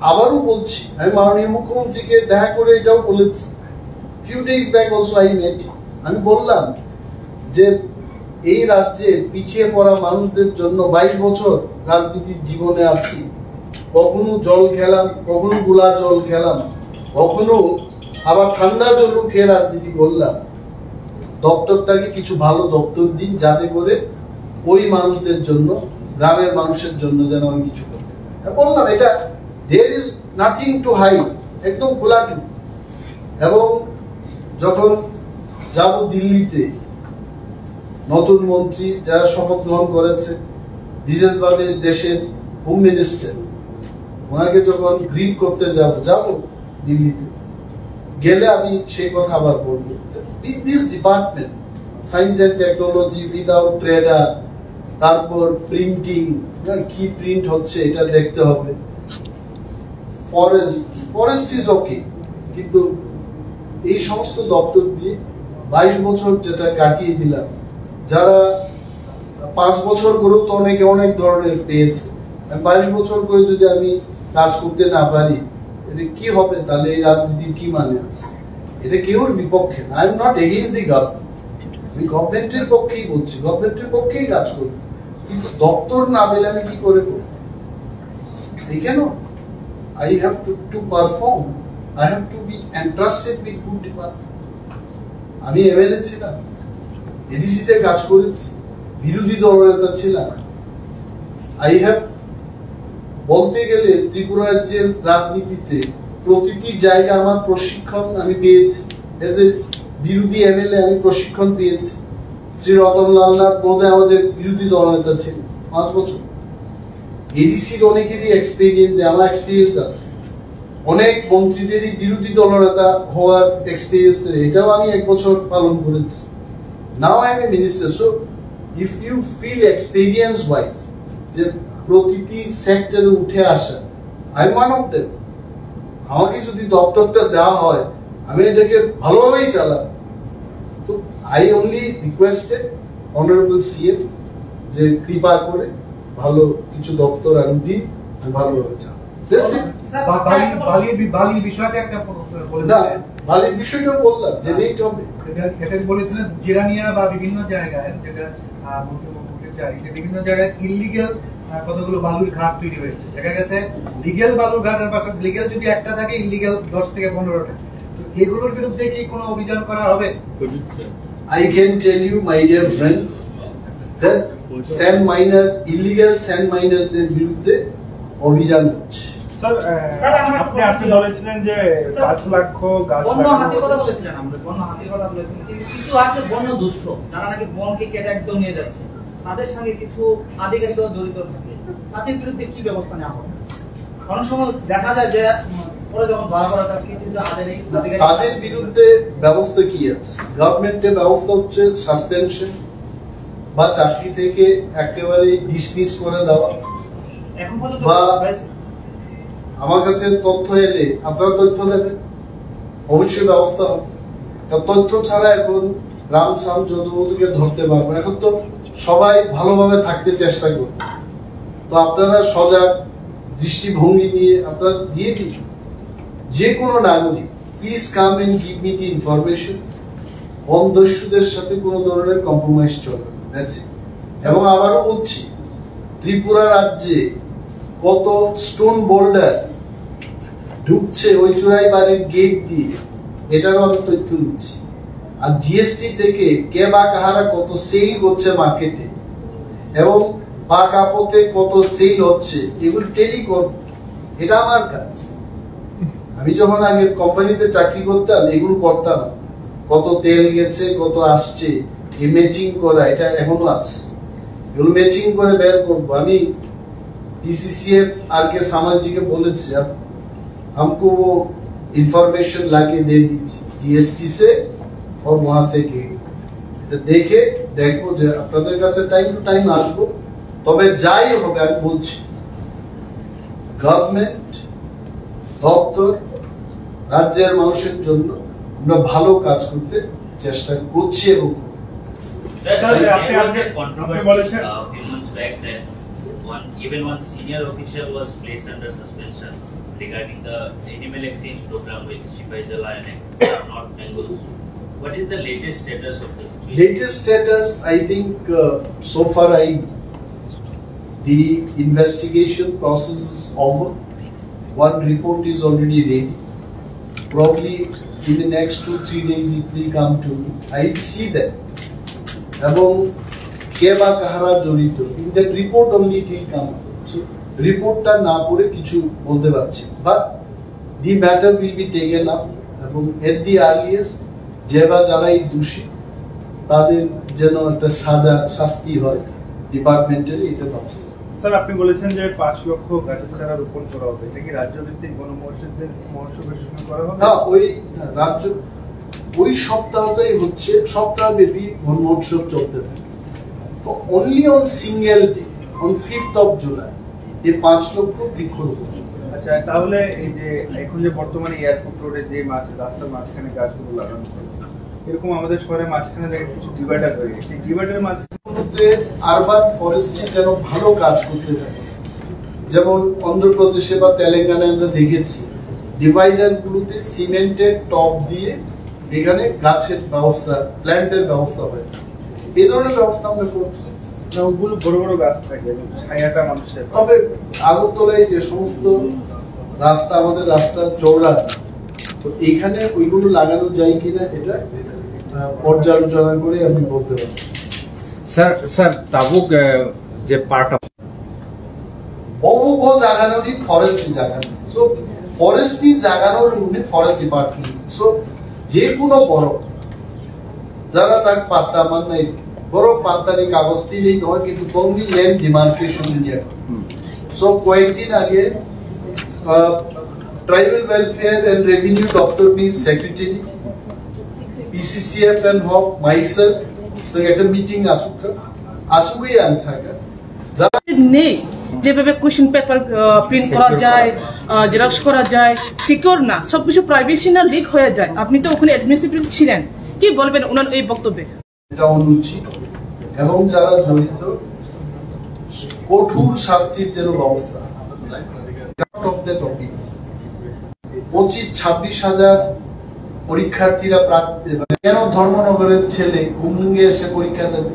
আবারও বলছি, আমি মাননীয় মুখ্যমন্ত্রীকে দেখা করে এটাও বলেছি, few days back also I met, আমি বললাম যে এই রাজ্যে পিছিয়ে পড়া মানুষদের জন্য 22 বছর রাজনীতির জীবনে আছি, কখনো জল খেলাম, কখনো গোলা জল খেলাম, কখনো আবার ঠান্ডা জল খেয়ে রাজনীতি করলাম। দপ্তরটাকে কিছু ভালো দপ্তর দিন, যাতে করে ওই মানুষদের জন্য, গ্রামের মানুষের জন্য যেন আমি কিছু করতে পারি। বললাম এটা there is nothing to hide, একদম খোলাখুলি। এবং যখন যাব দিল্লিতে, নতুন মন্ত্রী যারা শপথ গ্রহণ করেছে, বিশেষভাবে দেশের হোম মিনিস্টার, ওনাকে যখন গ্রিট করতে যাব দিল্লিতে গেলে আমি সেই কথা আবার বলবো, with this department, science and technology, without trader, তারপর প্রিন্টিং, কি প্রিন্ট হচ্ছে এটা দেখতে হবে, ফরেস্ট ইজ ওকে, কিন্তু এই সমস্ত দপ্তর দিয়ে 22 বছর যেটা কাটিয়ে দিলাম, যারা 5 বছর করেও তো অনেকে অনেক ধরনের পেয়েছে, 22 বছর করে যদি আমি কাজ করতে না পারি, এটা কি হবে? তাহলে এই রাজনীতির কি মানে আছে? এটা কেউর বিপক্ষে না, I am not against the government, আমি গভর্নমেন্টের পক্ষেই বলছি, গভর্নমেন্টের পক্ষেই কাজ করব, কিন্তু দপ্তর না পেলে আমি কি করে করব? এই কেন? I have to perform, I have to be entrusted with good department. আমি এমএলএ ছিলাম, এডিসি তে কাজ করেছি, বিরোধী দলনেতা ছিলাম, আই হ্যাভ, বলতে গেলে ত্রিপুরা রাজ্যের রাজনীতিতে প্রতিটি জায়গা আমার প্রশিক্ষণ আমি পেয়েছি। এজ এ বিরোধী এমএলএ আমি প্রশিক্ষণ পেয়েছি। শ্রী রতনলাল নাথ বোধহয় আমাদের বিরোধী দলনেতা ছিলেন 5 বছর। এডিসির অনেকেরই এক্সপিরিয়েন্স, আমার এক্সপিরিয়েন্স আছে, অনেক মন্ত্রীদেরই বিরোধী দলনেতা হওয়ার এক্সপিরিয়েন্স, এটাও আমি 1 বছর পালন করেছি। Now I am a minister, so if you feel experience wise যে প্রতিটি সেক্টরে উঠে আসা, I am one of them. আমাকে যদি দপ্তরটা দেওয়া হয় আমি এটাকে ভালোভাবেই চালাবো। তো I only requested honourable CM যে কৃপা করে ভালো কিছু দপ্তর আরো দিন, ভালোভাবে চালাবো। বালির বিষয়টা একটা বালির বিষয়টা বললাম যে রেট হবে, এটা বলেছিলেন জিরানিয়া বা বিভিন্ন জায়গায়, যেটা বিভিন্ন জায়গায় ইলিগাল কতগুলো বালুর ঘাট তৈরি হয়েছে। দেখা গেছে লিগ্যাল বালুর ঘাটের পাশে লিগ্যাল যদি একটা থাকে, ইনলিগ্যাল 10 থেকে 15টা। তো এগুলোর বিরুদ্ধে কি কোনো অভিযান করা হবে? I can tell you, my dear friends, that sand miners, illegal sand miners দের বিরুদ্ধে অভিযান হচ্ছে। স্যার আপনি বলেছিলেন যে 5 লক্ষ গাছ বন্য হাতির কথা বলেছিলেন, আমরা বন্য হাতির কথা বলেছিলেন, কিন্তু কিছু আছে বন্য দুষ্ট যারা নাকি বনকে কেটে একদম নিয়ে যাচ্ছে, তাদের সঙ্গে কিছু আধিকারিকও জড়িত থাকে, তাদের বিরুদ্ধে কি ব্যবস্থা নেওয়া হবে? অনেক সময় দেখা যায় যে পরে যখন ধরা পড়া যায় কিছু তাদের বিরুদ্ধে ব্যবস্থা কি আছে? গভর্নমেন্টের ব্যবস্থা হচ্ছে সাসপেনশন বা চাকরি থেকে একেবারে ডিসমিস করে দেওয়া। এখন পর্যন্ত আমার কাছে তথ্য এলে আপনারা তথ্য দেবেন, অবশ্যই ব্যবস্থা হবে। তথ্য ছাড়া এখন রাম সাম যদুমধুকে ধরতে পারবো। এখন তো সবাই ভালোভাবে থাকতে চেষ্টা করবে, তো আপনারা সজাগ দৃষ্টিভঙ্গি নিয়ে আপনারা দিয়ে দিন। যে কোনো নাগরিক please come and give me the information. বনদস্যুদের সাথে কোনো ধরনের কম্প্রোমাইজ চলবে না। এবং আবারও বলছি, ত্রিপুরা রাজ্যে কত স্টোন বোল্ডার ঢুকছে ওই চুরাই বাড়ির গেট দিয়ে, এটারও আমি তথ্য দিচ্ছি। আর জিএসটি থেকে কে বা কাহারা কত সেল করছে মার্কেটে এবং বা কাপড়ে কত সেল হচ্ছে, এগুলো টেলি কর। এটা আমার কাজ। আমি যখন আগে কোম্পানিতে চাকরি করতাম এগুলো করতাম। কত তেল গেছে, কত আসছে, এই ম্যাচিং করা, এটা এখনো আছে। এগুলো ম্যাচিং করে বের করবো। আমি पीसीसीएफ आर के सामल जी के बोले थे, अब हमको वो इंफॉर्मेशन लाके दे दीजिए जीएसटी से और वहां से के देखे देखो যে আপনাদের কাছে টাইম টু টাইম আসবো। তবে যাই হবে আমি বলছি, গভর্নমেন্ট দপ্তর রাজ্যের মানুষের জন্য আমরা ভালো কাজ করতে চেষ্টা করছি। এবং even one senior official was placed under suspension regarding the animal exchange program with Sipaijala and North Bengal. What is the latest status of the situation? Latest status, I think so far the investigation process is over. One report is already ready. Probably in the next 2-3 days it will come to me. I will see that. এবং কে বা কাহারা জড়িত, in that report only it will come. So রিপোর্টটা না পড়ে কিছু বলতে পারছি, but the matter will be taken up এবং এট দি আর্লিয়েস্ট যারা এই দোষী তাদের যেন একটা শাস্তি হয় ডিপার্টমেন্টের, এটা ব্যবস্থা। স্যার আপনি বলেছেন যে 5 লক্ষ গাছের চারা রোপণ করা হবে, এটা কি রাজ্য ভিত্তিক বন মহোৎসবের সময় করা হবে? হ্যাঁ, ওই রাজ্য ওই সপ্তাহটাই হচ্ছে, সপ্তাহব্যাপী বন মহোৎসব চলতে থাকে। তো only on single day on 5th of July এই 5 লক্ষ বৃক্ষরোপণ। আচ্ছা, তাহলে এই যে এখন যে বর্তমানে এয়ারপোর্ট রোডে যে রাস্তার মাঝখানে গাছগুলো লাগানো হয়, এরকম আমাদের শহরের মাঝখানে দেখে কিছু ডিভাইডার হয়ে গেছে, সেই ডিভাইডারের মাঝখানে আরবান ফরেস্ট্রি যেন ভালো কাজ করতে থাকে। যেমন অন্ধ্রপ্রদেশে বা তেলেঙ্গানায় আমরা দেখেছি ডিভাইডার গুলোতে সিমেন্টের টপ দিয়ে এখানে গাছের ব্যবস্থা, প্ল্যান্টের ব্যবস্থা হয়। এই ধরনের ব্যবস্থা আমরা করছি। ওগুলো বড় বড় গাছ থাকে, ছায়াটা মানুষের। তবে আগরতলায় যে সমস্ত রাস্তা, আমাদের রাস্তার চওড়া, তো এইখানে ওইগুলো লাগানো যায় কিনা এটা পর্যালোচনা করে আমি বলতে পারি। স্যার তাবুক যে পার্ট বহু জাগানোরই ফরেস্ট্রি জাগানো। সো ফরেস্ট্রি জাগানোর ফরেস্ট ডিপার্টমেন্ট। সো যে কোনো বড় যারা তার পাত্তা আমার নাই, বড় পাত্তারি কাগজ দিলেই হয়, কিন্তু অনলি ল্যান্ড ডিমার্কেশন নিয়ে। সো কয়েকদিন আগে ট্রাইবাল ওয়েলফেয়ার এন্ড রেভিনিউ দপ্তর secretary PCCF and HoFF myself সঙ্গে একটা মিটিং আসুকই আনসাকা যারা নেই, যেভাবে কোশ্চেন পেপার প্রিন্ট করা যায়, জেরক্স করা যায়, সিকিউর না, সবকিছু প্রাইভেসি না লিক হয়ে যায়। আপনি তো ওখানে অ্যাডমিনিস্ট্রেটিভ ছিলেন, কি বলবেন ওনার এই বক্তব্যে? এটা অনুচিত এবং যারা জড়িত কঠোর শাস্তির যেন ব্যবস্থা। 25-26 হাজার পরীক্ষার্থীরা কেন ধর্মনগরের ছেলে কুমুঙ্গে এসে পরীক্ষা দেবে?